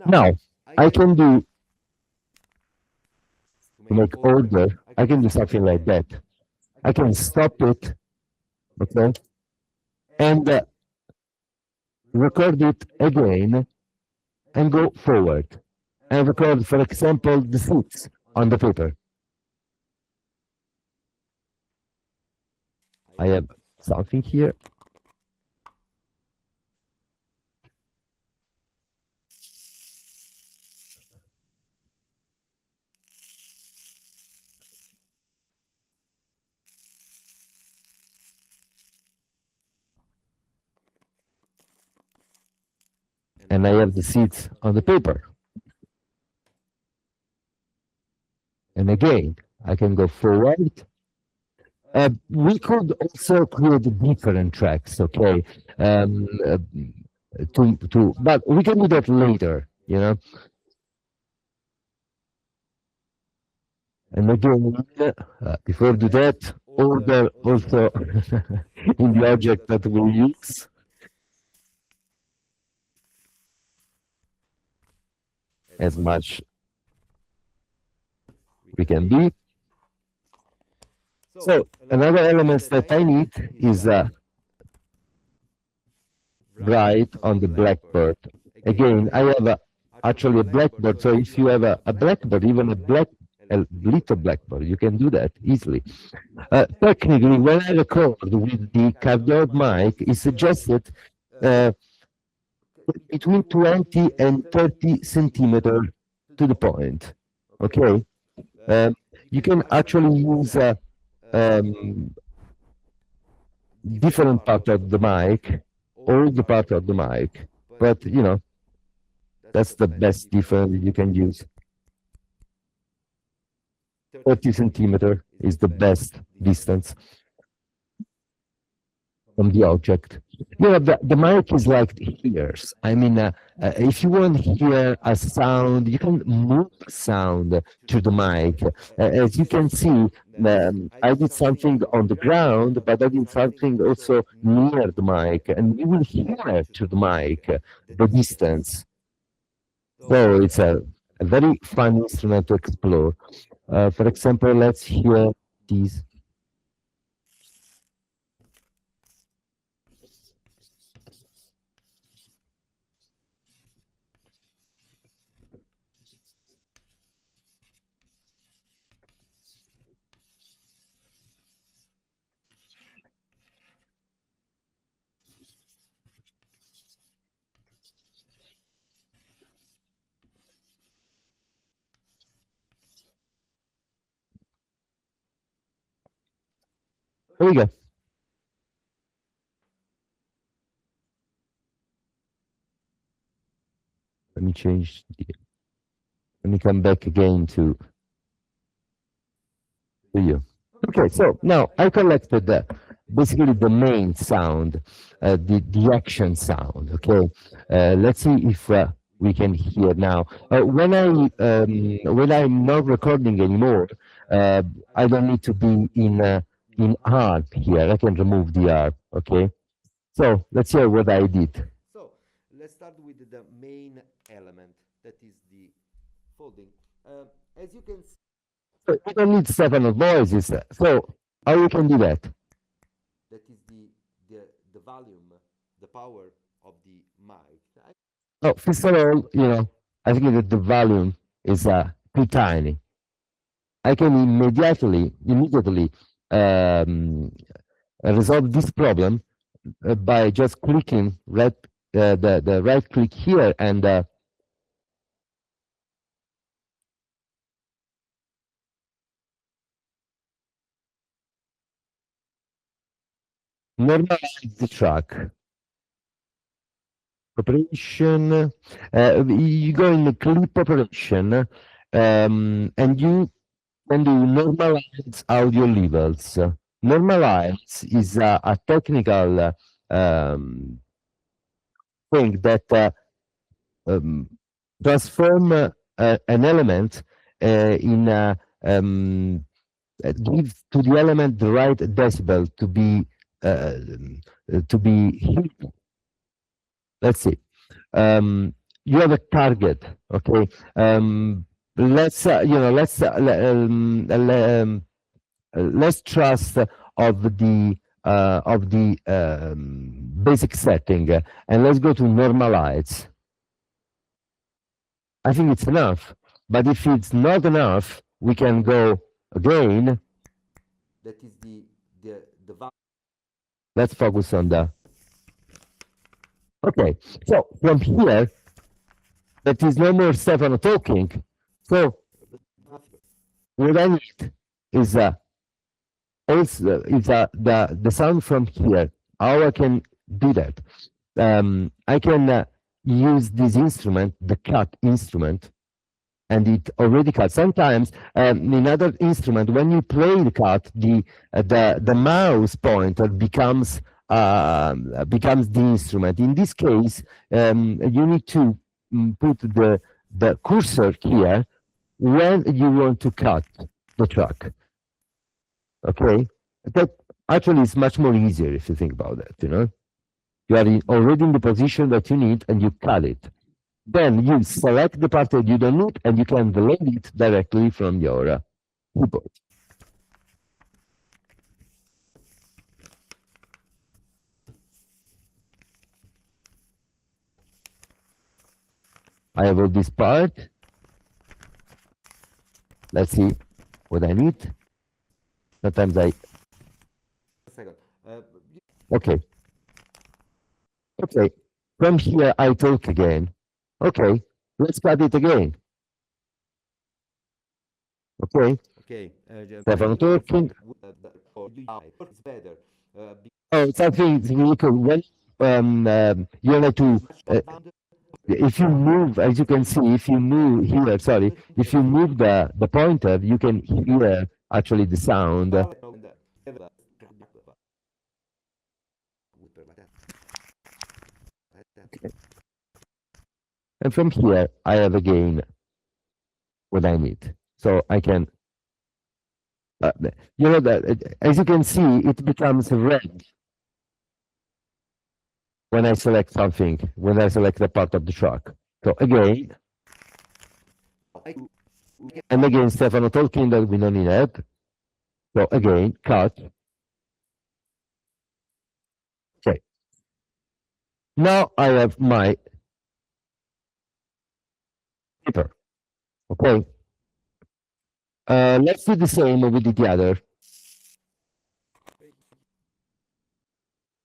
Now I can do, to make order, I can do something like that. I can stop it, okay, and record it again and go forward and record, for example, the seats on the paper. I have something here. and I have the seeds on the paper. And again, I can go forward. We could also create different tracks, okay? But we can do that later, you know? And again, before do that, order also in the object that we use. As much we can be. So another element that I need is write on the blackboard. Again, I have actually a blackboard. So if you have a blackboard, even a little blackboard, you can do that easily. Technically, when I record with the cardioid mic, it's suggested between 20 and 30 centimeters to the point. Okay, you can actually use different part of the mic, all the part of the mic, but you know, that's the best difference you can use. 30 centimeters is the best distance from the object. You know, the mic is like ears. I mean, if you want to hear a sound, you can move sound to the mic. As you can see, I did something on the ground, but I did something also near the mic, and you will hear to the mic the distance. So it's a very fun instrument to explore. For example, let's hear these. Here we go. Let me change. Let me come back again to you. Okay, so now I collected basically the main sound, the action sound. Okay, let's see if we can hear now. When I'm not recording anymore, I don't need to be in R here. I can remove the R. Okay, so let's hear what I did. So let's start with the main element, that is the folding. As you can see, So you don't need 7 voices. So how you can do that? that is the volume, the power of the mic. Oh, first of all, you know, I think that the volume is too tiny. I can immediately resolve this problem by just clicking the right click here and normalize the track. Operation, you go in the clip operation, and you can do normalize audio levels. Normalize is a technical thing that transform an element in give to the element the right decibel to be hit. Let's see. You have a target, okay? Let's let's trust of the basic setting, and let's go to normalize. I think it's enough, but if it's not enough, we can go again. That is the Let's focus on the. Okay, so from here, that is no more Stefano talking. So what I need is also the sound from here. How I can do that? I can use this instrument, the cut instrument, and it already cuts. Sometimes in other instrument, when you play the cut, the mouse pointer becomes the instrument. In this case, you need to put the cursor here when you want to cut the track. Okay, that actually is much more easier if you think about that. You know, you are already in the position that you need, and you cut it. Then you select the part that you don't need, and you can delete it directly from your keyboard. I have all this part. Let's see what I need. Sometimes I. Second. Okay. Okay. From here, I talk again. Okay. Let's cut it again. Okay. Okay. Stefano talking. It's better. Oh, something really cool. When you have to. If you move, as you can see, if you move here, sorry, if you move the pointer, you can hear actually the sound. And from here, I have again what I need. So I can, you know, that as you can see, it becomes red when I select something, when I select the part of the track. So again, and again, Stefano talking that we don't need help. So again, cut. Okay. Now I have my paper. Okay. Let's do the same with the other.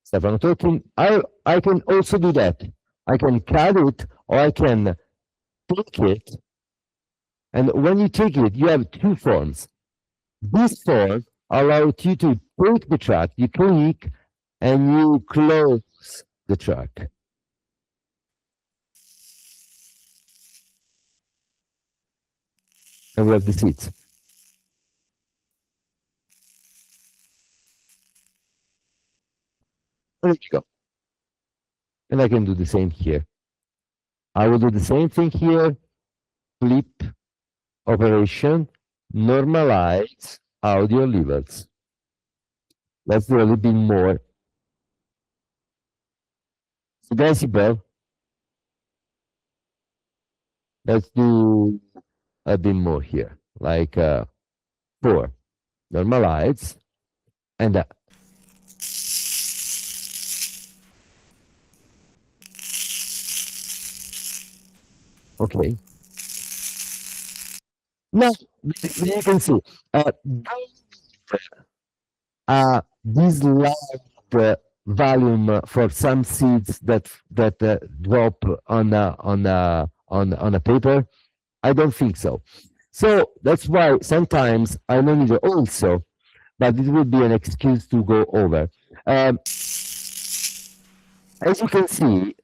Stefano talking. I can also do that. I can cut it, or I can take it. And when you take it, you have two forms. This form allows you to take the track, you click, and you close the track. And we have the seats. There you go. And I can do the same here. I will do the same thing here. Flip operation, normalize audio levels. Let's do a little bit more. Decibel. Let's do a bit more here, like 4. Normalize. And okay. Now, you can see this loud volume for some seeds that drop on a paper. I don't think so. So that's why sometimes I don't need it also, but it would be an excuse to go over. As you can see,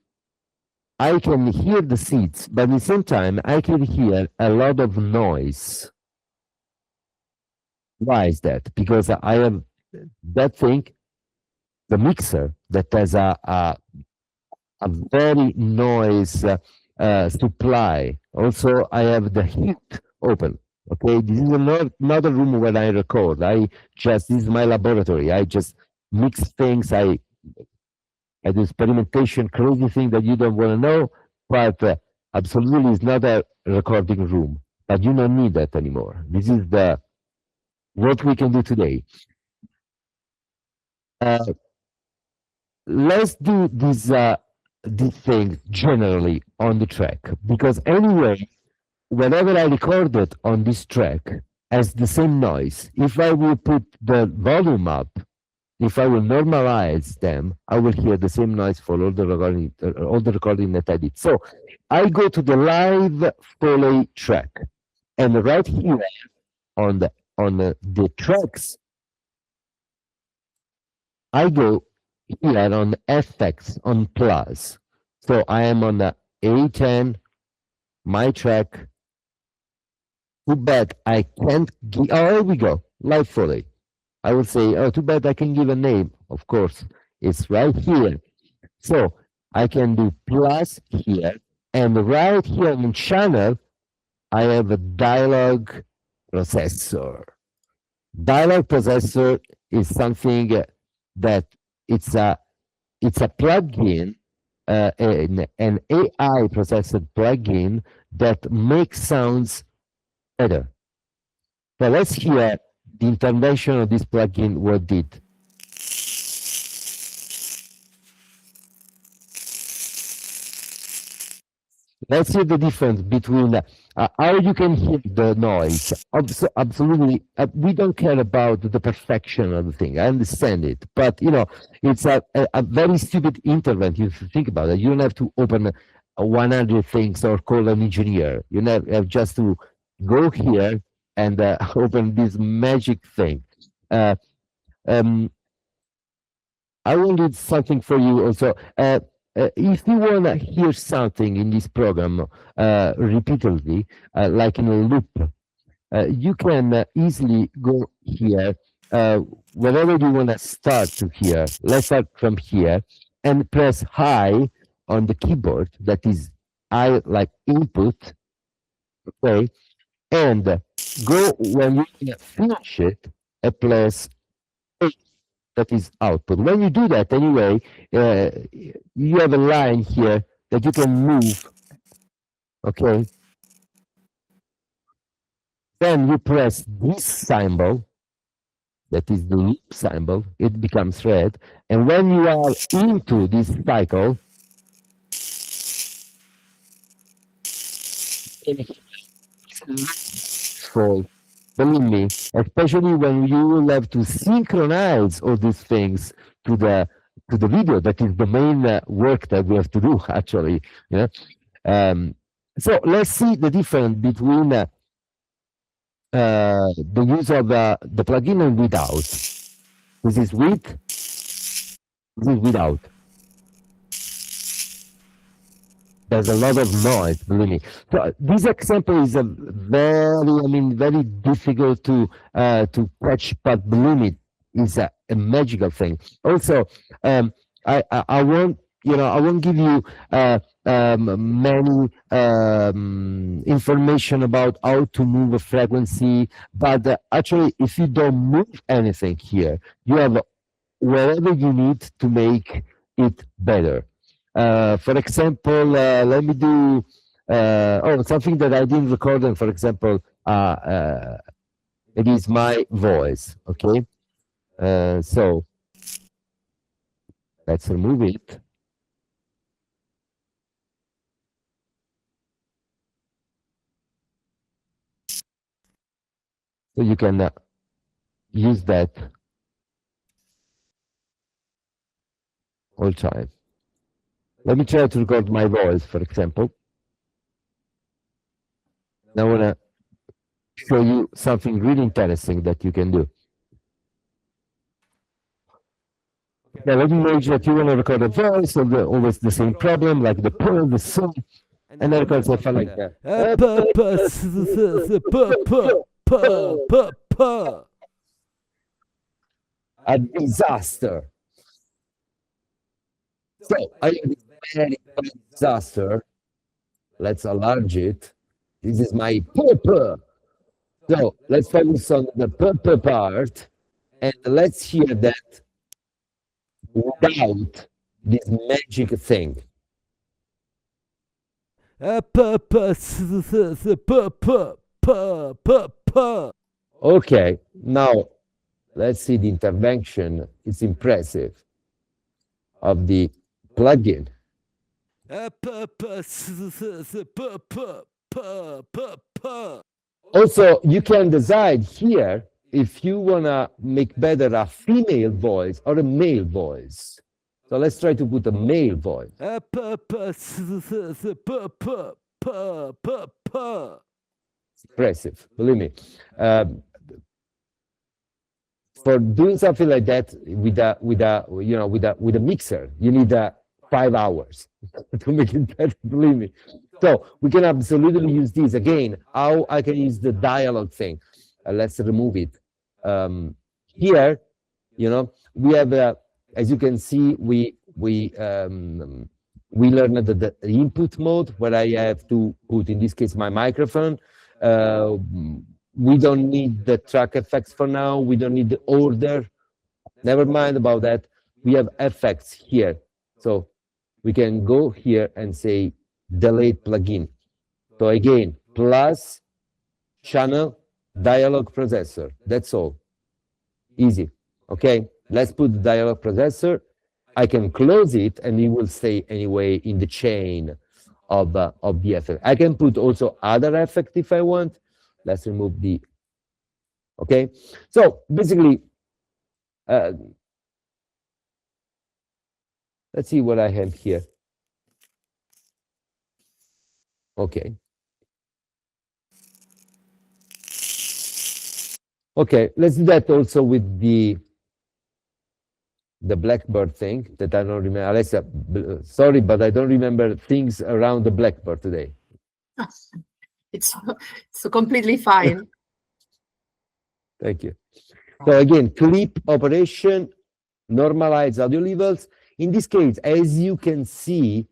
I can hear the seeds, but at the same time, I can hear a lot of noise. Why is that? Because I have that thing, the mixer, that has a very noise supply. Also, I have the heat open. Okay, this is another room where I record. This is my laboratory. I just mix things. I do experimentation, crazy thing that you don't want to know, but absolutely is not a recording room. But you don't need that anymore. This is what we can do today. Let's do this thing generally on the track, because anyway, whenever I record it on this track has the same noise. If I will put the volume up, if I will normalize them, I will hear the same noise for all the recording that I did. So I go to the live Foley track, and right here on the tracks, I go here on FX on plus. So I am on the A10, my track. Too bad I can't give, oh, here we go, live Foley. I will say, oh, too bad I can give a name. Of course, it's right here. So I can do plus here, and right here in channel, I have a dialogue processor. Dialogue processor is something that it's a plugin, an AI processor plugin that makes sounds better. So let's hear the intervention of this plugin, what it did. Let's see the difference between how you can hear the noise. Absolutely, we don't care about the perfection of the thing. I understand it, but you know, it's a very stupid intervention. If you think about it, you don't have to open 100 things or call an engineer. You have just to go here and open this magic thing. I will do something for you also. If you want to hear something in this program repeatedly, like in a loop, you can easily go here, wherever you want to start to hear. Let's start from here and press high on the keyboard. That is I like input, okay? And go when you finish it, press that is output. When you do that anyway, you have a line here that you can move, okay? Then you press this symbol, that is the loop symbol, it becomes red. And when you are into this cycle, fall. Believe me, especially when you will have to synchronize all these things to the video. That is the main work that we have to do, actually. Yeah. So let's see the difference between the use of the plugin and without. This is with. This is without. There's a lot of noise, believe me. So this example is a very difficult to catch, but believe me, it's a magical thing. Also, I won't give you many information about how to move a frequency, but actually, if you don't move anything here, you have wherever you need to make it better. For example, let me do something that I didn't record. And for example, it is my voice. Okay, so let's remove it. So you can use that all time. Let me try to record my voice, for example. Now I want to show you something really interesting that you can do. Now, let me imagine that you want to record a voice, so always the same problem, like the pearl, the sun, and then record something like that. A disaster. So I have a very bad disaster. Let's enlarge it. This is my purple. So let's focus on the purple part, and let's hear that without this magic thing. Okay, now let's see the intervention. It's impressive of the plugin. Also, you can decide here if you want to make better a female voice or a male voice. So let's try to put a male voice. Impressive, believe me. For doing something like that with a mixer, you need a 5 hours to make it better, believe me. So we can absolutely use this. Again, how I can use the dialogue thing. Let's remove it. Here, you know, we have, as you can see, we learned the input mode where I have to put, in this case, my microphone. We don't need the track effects for now. We don't need the order. Never mind about that. We have effects here. So we can go here and say delete plugin. So again, plus channel dialogue processor. That's all. Easy. Okay. Let's put the dialogue processor. I can close it and it will stay anyway in the chain of the effect. I can put also other effect if I want. Let's remove the, okay. So basically, let's see what I have here. Okay. Okay, let's do that also with the Blackbird thing that I don't remember. Alessia, sorry, but I don't remember things around the Blackbird today. It's completely fine. Thank you. So again, clip operation, normalize audio levels. In this case, as you can see,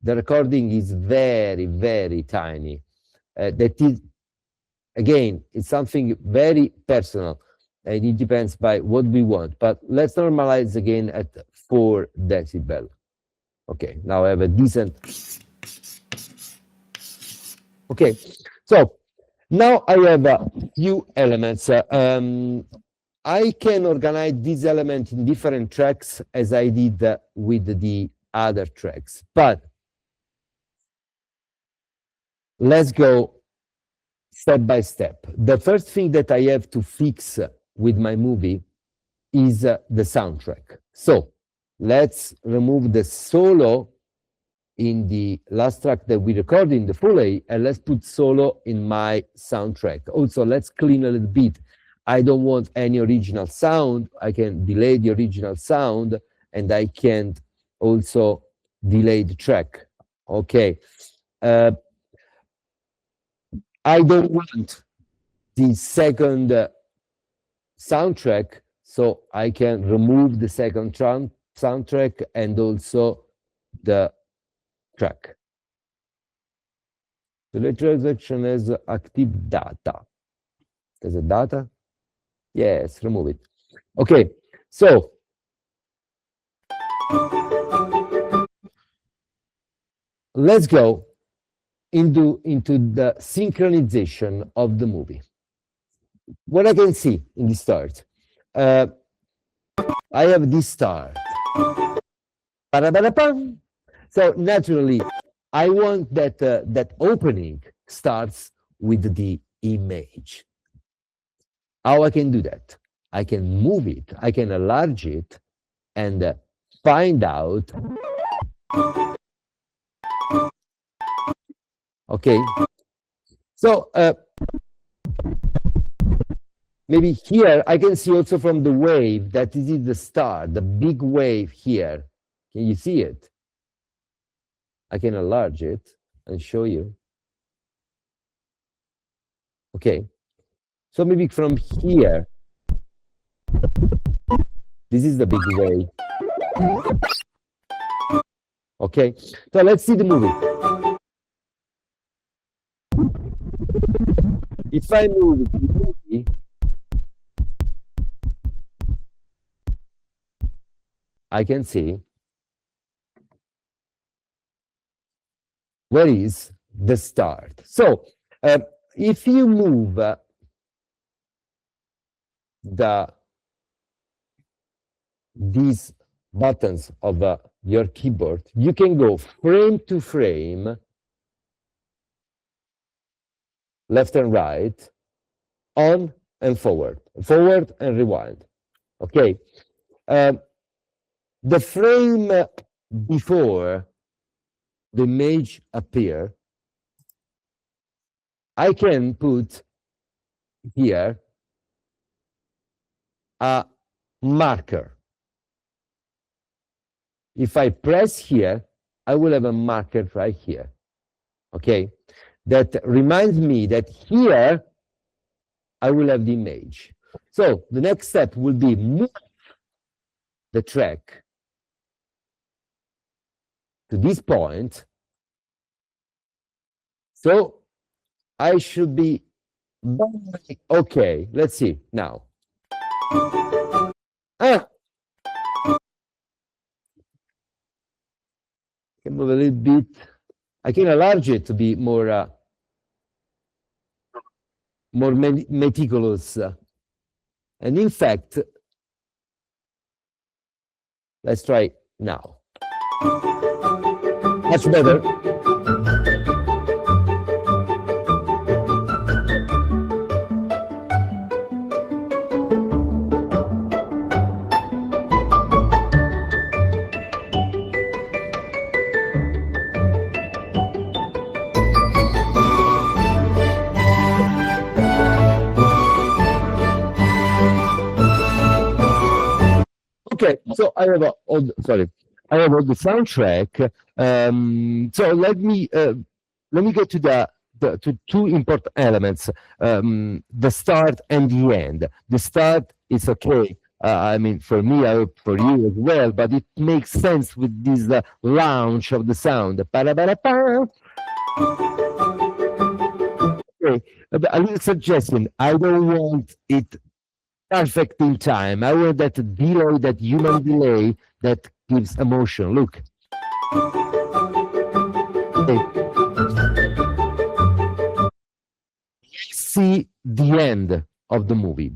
the recording is very, very tiny. That is, again, it's something very personal, and it depends by what we want. But let's normalize again at 4 decibel. Okay, now I have a decent. Okay, so now I have a few elements. I can organize this element in different tracks as I did with the other tracks, but let's go step by step. The first thing that I have to fix with my movie is the soundtrack. So let's remove the solo in the last track that we recorded in the full A, and let's put solo in my soundtrack. Also, let's clean a little bit. I don't want any original sound. I can delay the original sound, and I can also delay the track. Okay. I don't want the second soundtrack, so I can remove the second soundtrack and also the track. The transaction as active data. There's a data? Yes, remove it. Okay, so let's go into the synchronization of the movie. What I can see in the start, I have this start. So naturally, I want that that opening starts with the image. How I can do that? I can move it, I can enlarge it, and find out. Okay, so maybe here I can see also from the wave that this is the star, the big wave here. Can you see it? I can enlarge it and show you. Okay, so maybe from here, this is the big wave. Okay, so let's see the movie. If I move the movie, I can see where is the start. So if you move these buttons of your keyboard, you can go frame to frame, left and right, on and forward and rewind. Okay. The frame before the image appear, I can put here a marker. if I press here, I will have a marker right here. Okay, that reminds me that here I will have the image. So the next step will be move the track to this point. So I should be okay. Let's see now. Ah, can move a little bit. I can enlarge it to be more meticulous. And in fact, let's try now. Much better. Okay, so I have all the soundtrack. So let me get to to two important elements: the start and the end. The start is okay. I mean, for me, I hope for you as well. But it makes sense with this launch of the sound. Pa-da-ba-da-pa. Okay, a little suggestion. I don't want it perfect in time. I want that delay, that human delay that gives emotion. Look. Okay. See the end of the movie.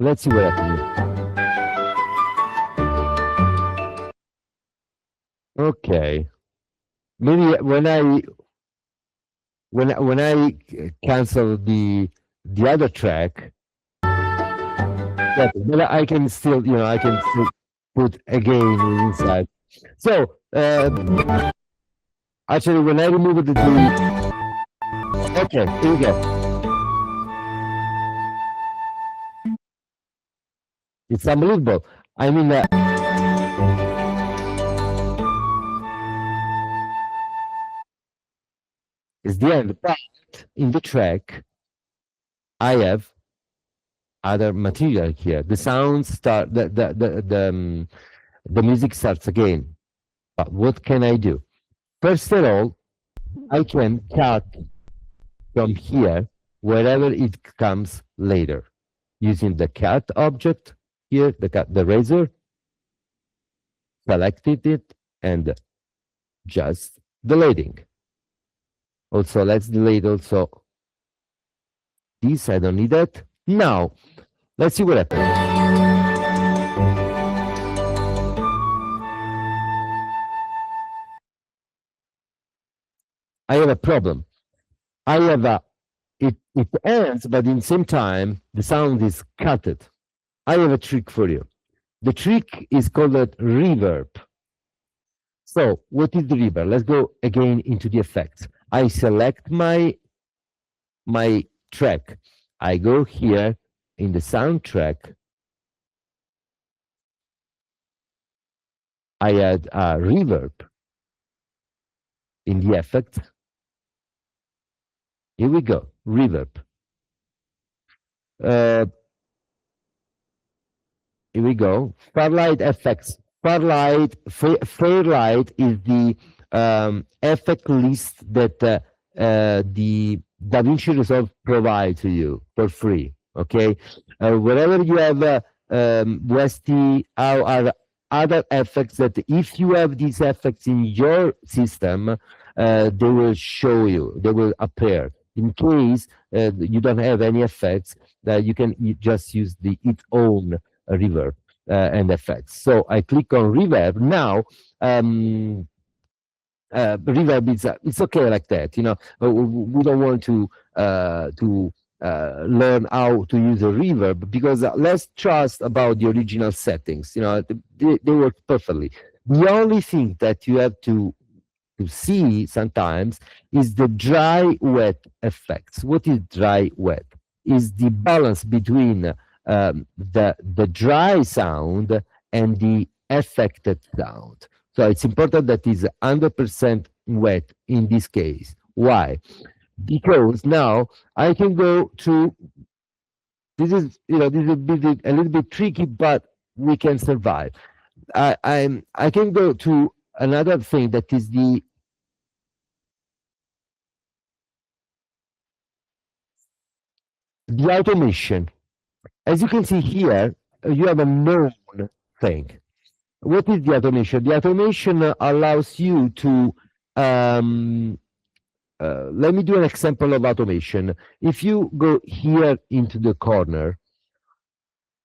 Let's see what happens. Okay. Maybe when I cancel the other track, yeah, then I can still, I can still put again inside. So actually, when I remove the okay, here we go. It's unbelievable. I mean, it's the end. But in the track, I have other material here. The sound start. The music starts again. But what can I do? First of all, I can cut from here wherever it comes later, using the cut object here, the razor. Selected it and just deleting. Also, let's delete also this. I don't need that. Now, let's see what happens. I have a problem. I have it ends, but in the same time, the sound is cutted. I have a trick for you. The trick is called reverb. So, what is the reverb? Let's go again into the effects. I select my track. I go here in the soundtrack. I add a reverb in the effect. Here we go, reverb. Here we go, Fairlight effects. Fairlight is the effect list that the DaVinci Resolve provides to you for free. Okay, wherever you have UST or other effects, that if you have these effects in your system, they will show you, they will appear. In case you don't have any effects, you can just use its own reverb and effects. So I click on reverb. Now reverb it's okay like that. We don't want to learn how to use a reverb, because let's trust about the original settings. They work perfectly. The only thing that you have to to see sometimes is the dry-wet effects. What is dry-wet? Is the balance between the dry sound and the affected sound. So it's important that it's 100% wet in this case. Why? Because now I can go to, this is a little bit tricky, but we can survive. I can go to another thing that is the automation. As you can see here, you have a known thing. What is the automation? The automation allows you to, let me do an example of automation. If you go here into the corner,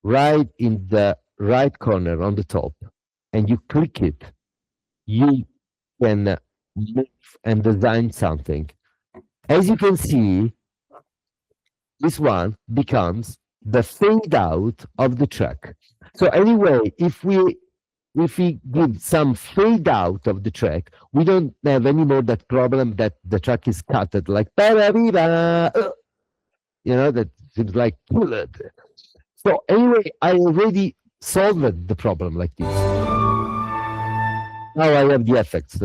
right in the right corner on the top, and you click it, you can move and design something. As you can see, this one becomes the fade out of the track. So anyway, if we give some fade out of the track, we don't have anymore that problem that the track is cutted like that seems like bullet. So anyway, I already solved the problem like this. Now I have the effects.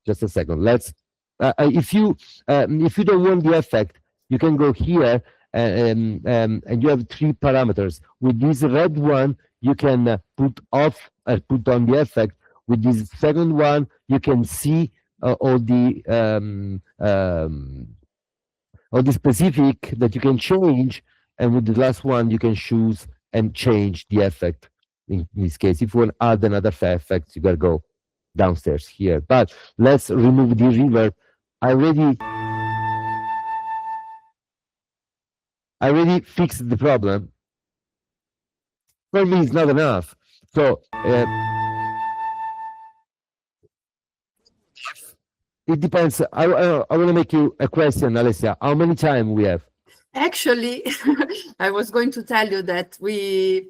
Just a second. Let's. If you don't want the effect, you can go here and you have 3 parameters. With this red one, you can put off put on the effect. With this second one, you can see all the specific that you can change, and with the last one, you can choose and change the effect. In this case, if you want to add another effect, you gotta go downstairs here. But let's remove the reverb. I already fixed the problem. For me, it's not enough. So it depends. I want to make you a question, Alessia. How many time we have? Actually, I was going to tell you that we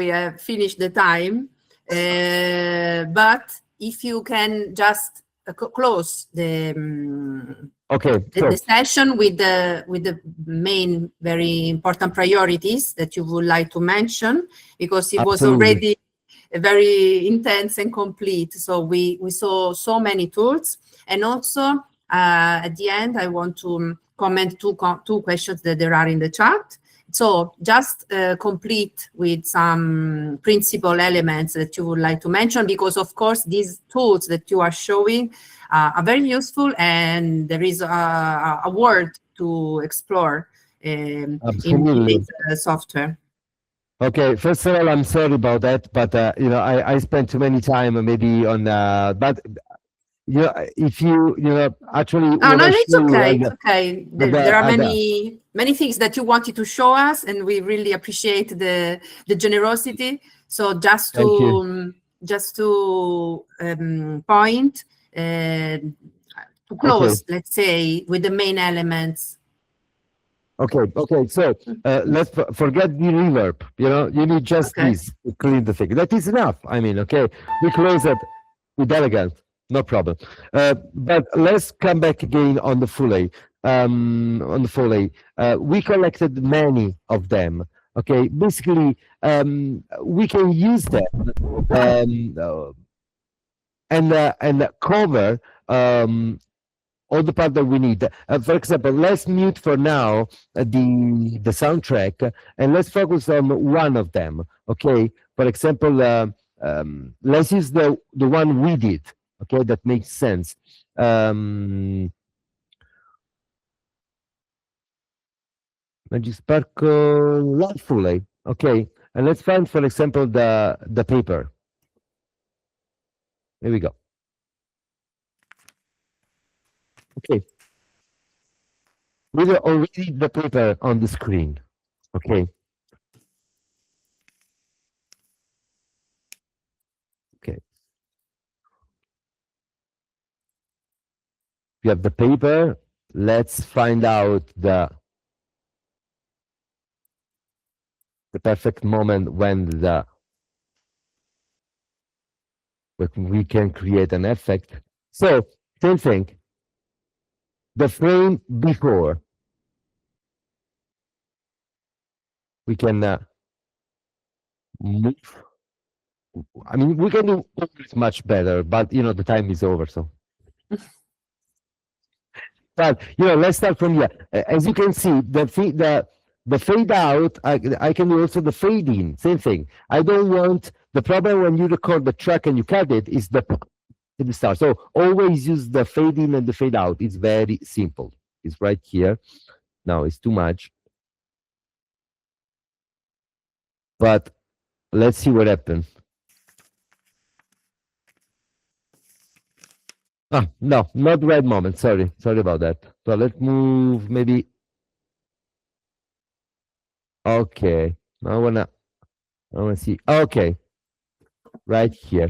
have finished the time, but if you can just close the the session with the main very important priorities that you would like to mention, because it was already very intense and complete. So we saw so many tools, and also at the end I want to comment two questions that there are in the chat. So just complete with some principal elements that you would like to mention, because of course these tools that you are showing are very useful, and there is a world to explore in this software. Okay, first of all, I'm sorry about that, but I spent too many time maybe on but if you actually no, it's okay. It's okay. There are many things that you wanted to show us, and we really appreciate the generosity. So just to point to close, let's say, with the main elements. Okay. So let's forget the reverb. You need just this to clean the thing. That is enough. I mean, okay, we close it with elegant. No problem. But let's come back again on the Foley. We collected many of them. Okay, basically, we can use them and cover all the part that we need. For example, let's mute for now the soundtrack, and let's focus on one of them. Okay, for example, let's use the one we did. Okay, that makes sense. Magic Sparkle, Lightfully. Okay, and let's find, for example, the paper. Here we go. Okay, we have already the paper on the screen. Okay. We have the paper. Let's find out the perfect moment when we can create an effect. So Same thing. The frame before. We can move. I mean, we can do it much better, but the time is over. So, but let's start from here. As you can see, the fade out. I can do also the fade in. Same thing. I don't want the problem when you record the track and you cut it is the start. So always use the fade in and the fade out. It's very simple. It's right here. Now it's too much. But let's see what happens. No, not the right moment. Sorry about that. So let's move maybe. Okay, I wanna see. Okay, right here.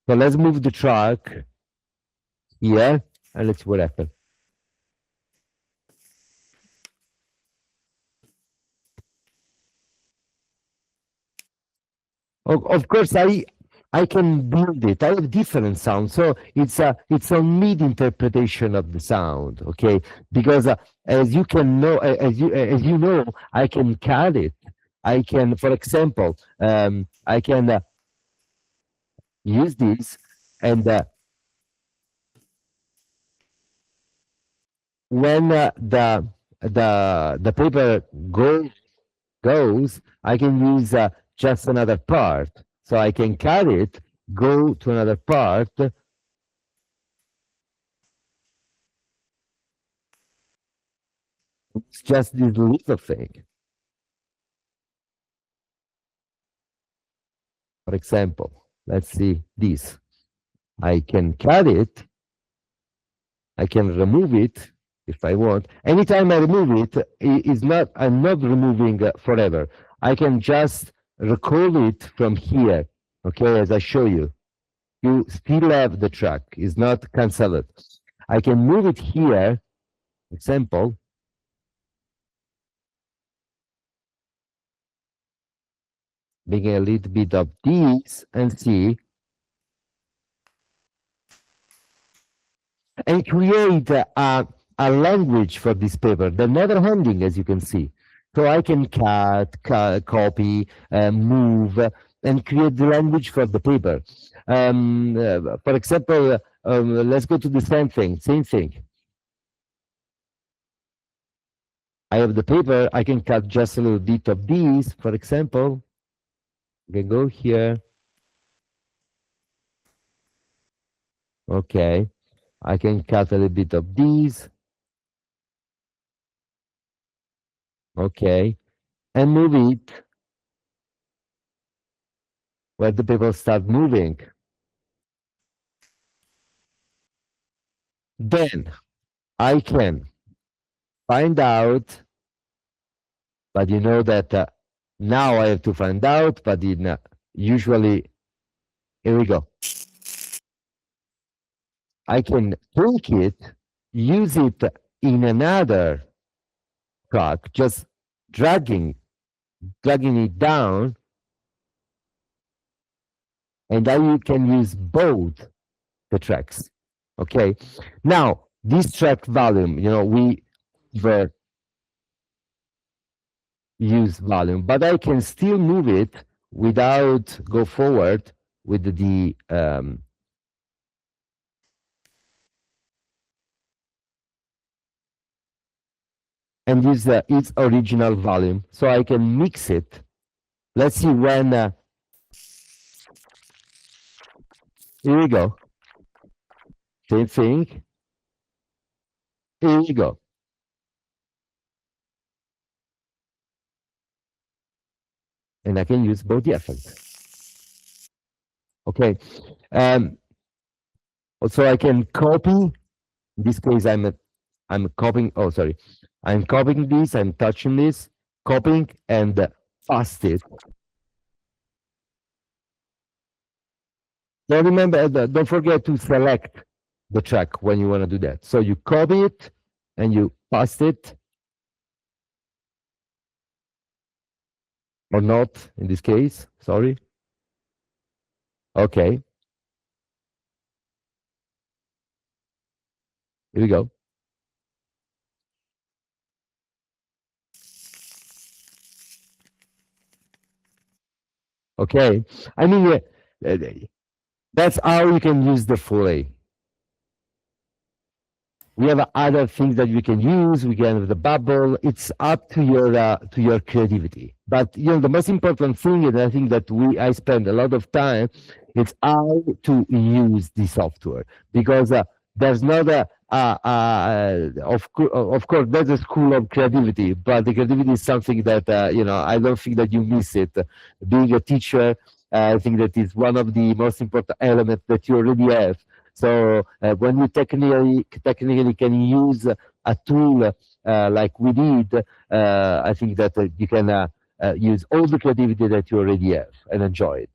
So let's move the track here and let's see what happens. Of course, I can build it. I have different sounds, so it's a mid interpretation of the sound, okay? Because as you know, I can cut it. I can, for example, I can use this, and when the paper goes, I can use just another part. So I can cut it, go to another part. It's just this little thing. For example, let's see this. I can cut it. I can remove it if I want. Anytime I remove it, I'm not removing forever. I can just record it from here, okay, as I show you. You still have the track, it's not cancelled. I can move it here, example. Making a little bit of this and see. And create a language for this paper, the never ending, as you can see. So I can cut, copy, move, and create the language for the paper. For example, let's go to the same thing. I have the paper, I can cut just a little bit of these, for example. I can go here. Okay. I can cut a little bit of these. Okay. And move it where the people start moving. Then I can find out, but you know that now I have to find out, but usually, here we go. I can take it, use it in another track, just dragging it down, and then you can use both the tracks. Okay. Now this track volume, we were use volume, but I can still move it without go forward with the and use its original volume, so I can mix it. Let's see when. Here we go. Same thing. Here we go. And I can use both the effects. Okay. Also, I can copy. In this case, I'm copying. Oh, sorry. I'm copying this. I'm touching this, copying, and paste it. Now remember, don't forget to select the track when you want to do that. So you copy it and you paste it, or not in this case. Sorry. Okay. Here we go. Okay, I mean, that's how you can use the Foley. We have other things that you can use. We can have the bubble. It's up to your creativity. But the most important thing, and I think that I spend a lot of time, is how to use the software, because there's not of course there's a school of creativity, but the creativity is something that I don't think that you miss it. Being a teacher, I think that is one of the most important elements that you already have. So when you technically can use a tool like we did, I think that you can use all the creativity that you already have and enjoy it.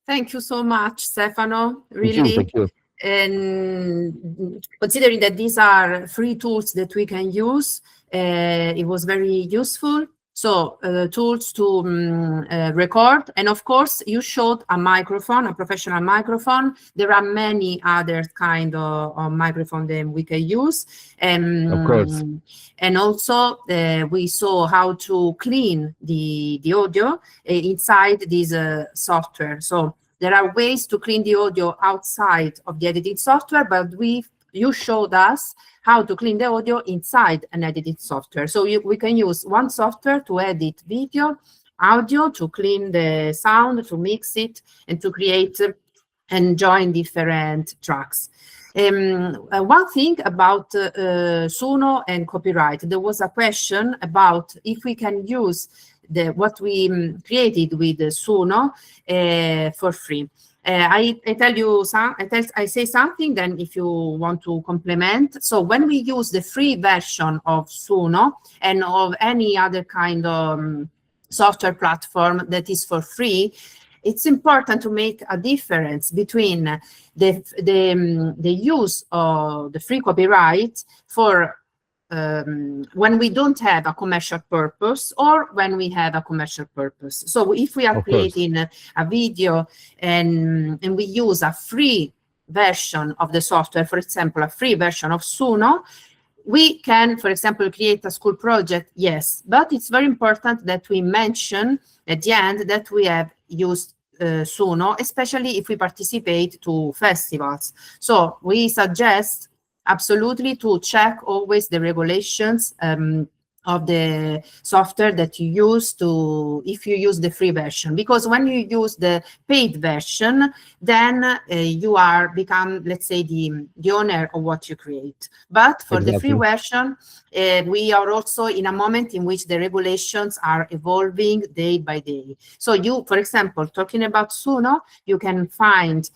Thank you so much, Stefano. Thank Really. you. And considering that these are free tools that we can use, it was very useful. So tools to record, and of course you showed a microphone, a professional microphone. There are many other kind of microphone that we can use, Of course. and also we saw how to clean the audio inside this software. So there are ways to clean the audio outside of the editing software, but you showed us how to clean the audio inside an edited software. So we can use one software to edit video, audio, to clean the sound, to mix it, and to create and join different tracks. One thing about Suno and copyright, there was a question about if we can use what we created with Suno for free. I tell you I say something, then if you want to complement. So when we use the free version of Suno and of any other kind of software platform that is for free, it's important to make a difference between the use of the free copyright for when we don't have a commercial purpose or when we have a commercial purpose. So if we are creating a video and we use a free version of the software, for example, a free version of Suno, we can, for example, create a school project, yes, but it's very important that we mention at the end that we have used Suno, especially if we participate to festivals. So we suggest absolutely to check always the regulations of the software that you use if you use the free version, because when you use the paid version, then you become, let's say, the owner of what you create. But for the free version, we are also in a moment in which the regulations are evolving day by day. So you, for example, talking about Suno, you can find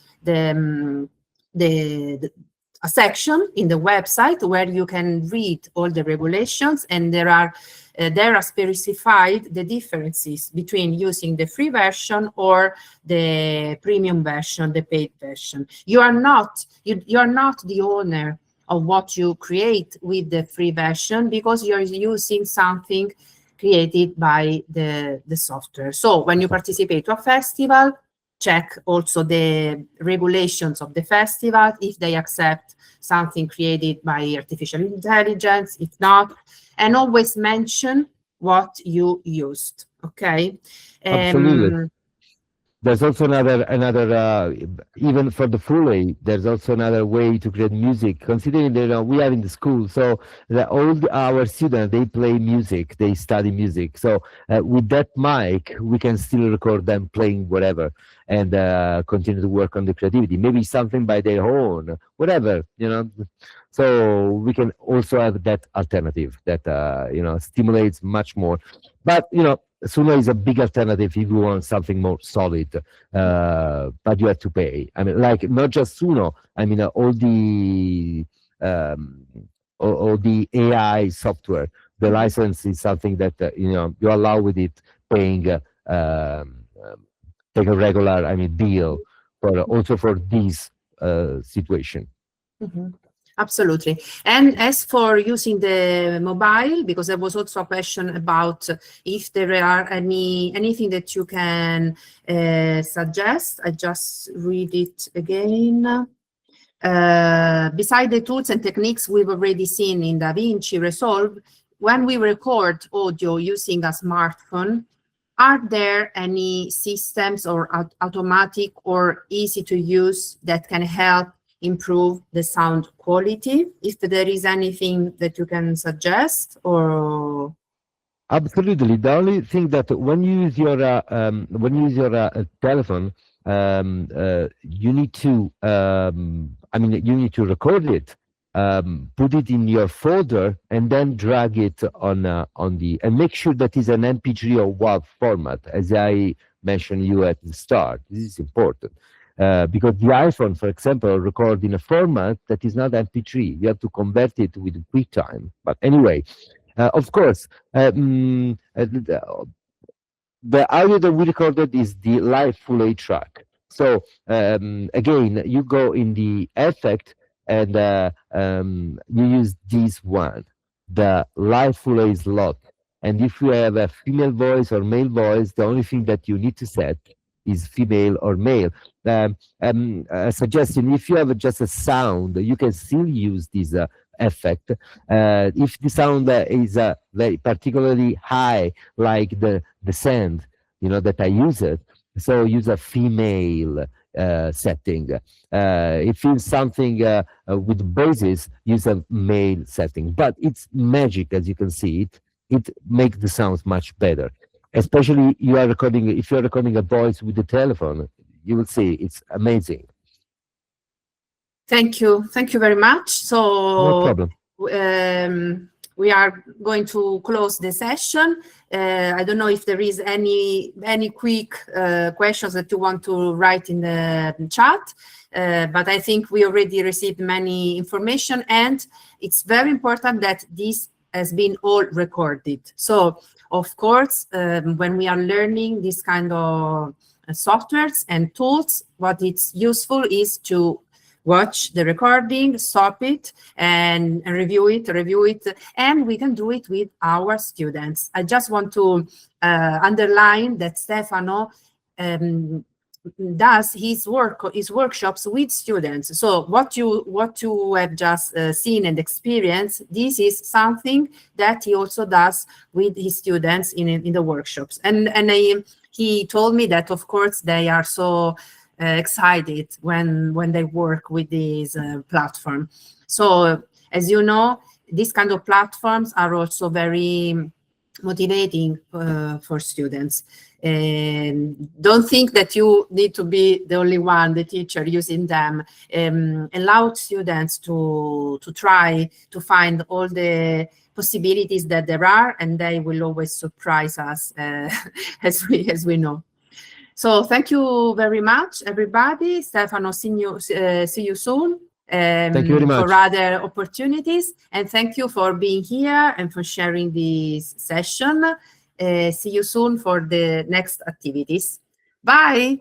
a section in the website where you can read all the regulations, and there are specified the differences between using the free version or the premium version, the paid version. You are not the owner of what you create with the free version, because you're using something created by the software. So when you participate to a festival, check also the regulations of the festival, if they accept something created by artificial intelligence, if not, and always mention what you used, okay? Absolutely. There's also another even for the Foley, there's also another way to create music, considering that we are in the school, so all our students, they play music, they study music. So with that mic, we can still record them playing whatever and continue to work on the creativity, maybe something by their own, whatever, So we can also have that alternative that stimulates much more. But Suno is a big alternative if you want something more solid, but you have to pay. I mean, like not just Suno. I mean, all the AI software. The license is something that you allow with it paying take a regular deal also for this situation. Mm-hmm. Absolutely. And as for using the mobile, because there was also a question about if there are anything that you can suggest. I just read it again. Beside the tools and techniques we've already seen in DaVinci Resolve, when we record audio using a smartphone, are there any systems or automatic or easy to use that can help improve the sound quality? If there is anything that you can suggest, or Absolutely. The only thing that when you use your telephone, you need to you need to record it, put it in your folder, and then drag it on the, and make sure that is an MP3 or WAV format, as I mentioned you at the start. This is important. Because the iPhone, for example, record in a format that is not MP3. You have to convert it with QuickTime. But anyway, of course, the audio that we recorded is the live full A track. So again, you go in the effect and you use this one, the live full A slot. And if you have a female voice or male voice, the only thing that you need to set is female or male. A suggestion: if you have just a sound, you can still use this effect. If the sound is very particularly high, like the send, that I use it, so use a female setting. If it's something with basses, use a male setting. But it's magic, as you can see. It makes the sounds much better. Especially if you are recording a voice with the telephone, you will see it's amazing. Thank you very much. So No problem. We are going to close the session. I don't know if there is any quick questions that you want to write in the chat, but I think we already received many information, and it's very important that this has been all recorded. So of course, when we are learning this kind of softwares and tools, what it's useful is to watch the recording, stop it, and review it, and we can do it with our students. I just want to underline that Stefano does his workshops with students. So what you have just seen and experienced, this is something that he also does with his students in the workshops. And he told me that, of course, they are so excited when they work with this platform. So as you know, these kind of platforms are also very motivating for students. And don't think that you need to be the only one, the teacher, using them. Allow students to try to find all the possibilities that there are, and they will always surprise us, as we know. So thank you very much, everybody. Stefano, see you soon. Thank you very much. For other opportunities, and thank you for being here and for sharing this session. See you soon for the next activities. Bye.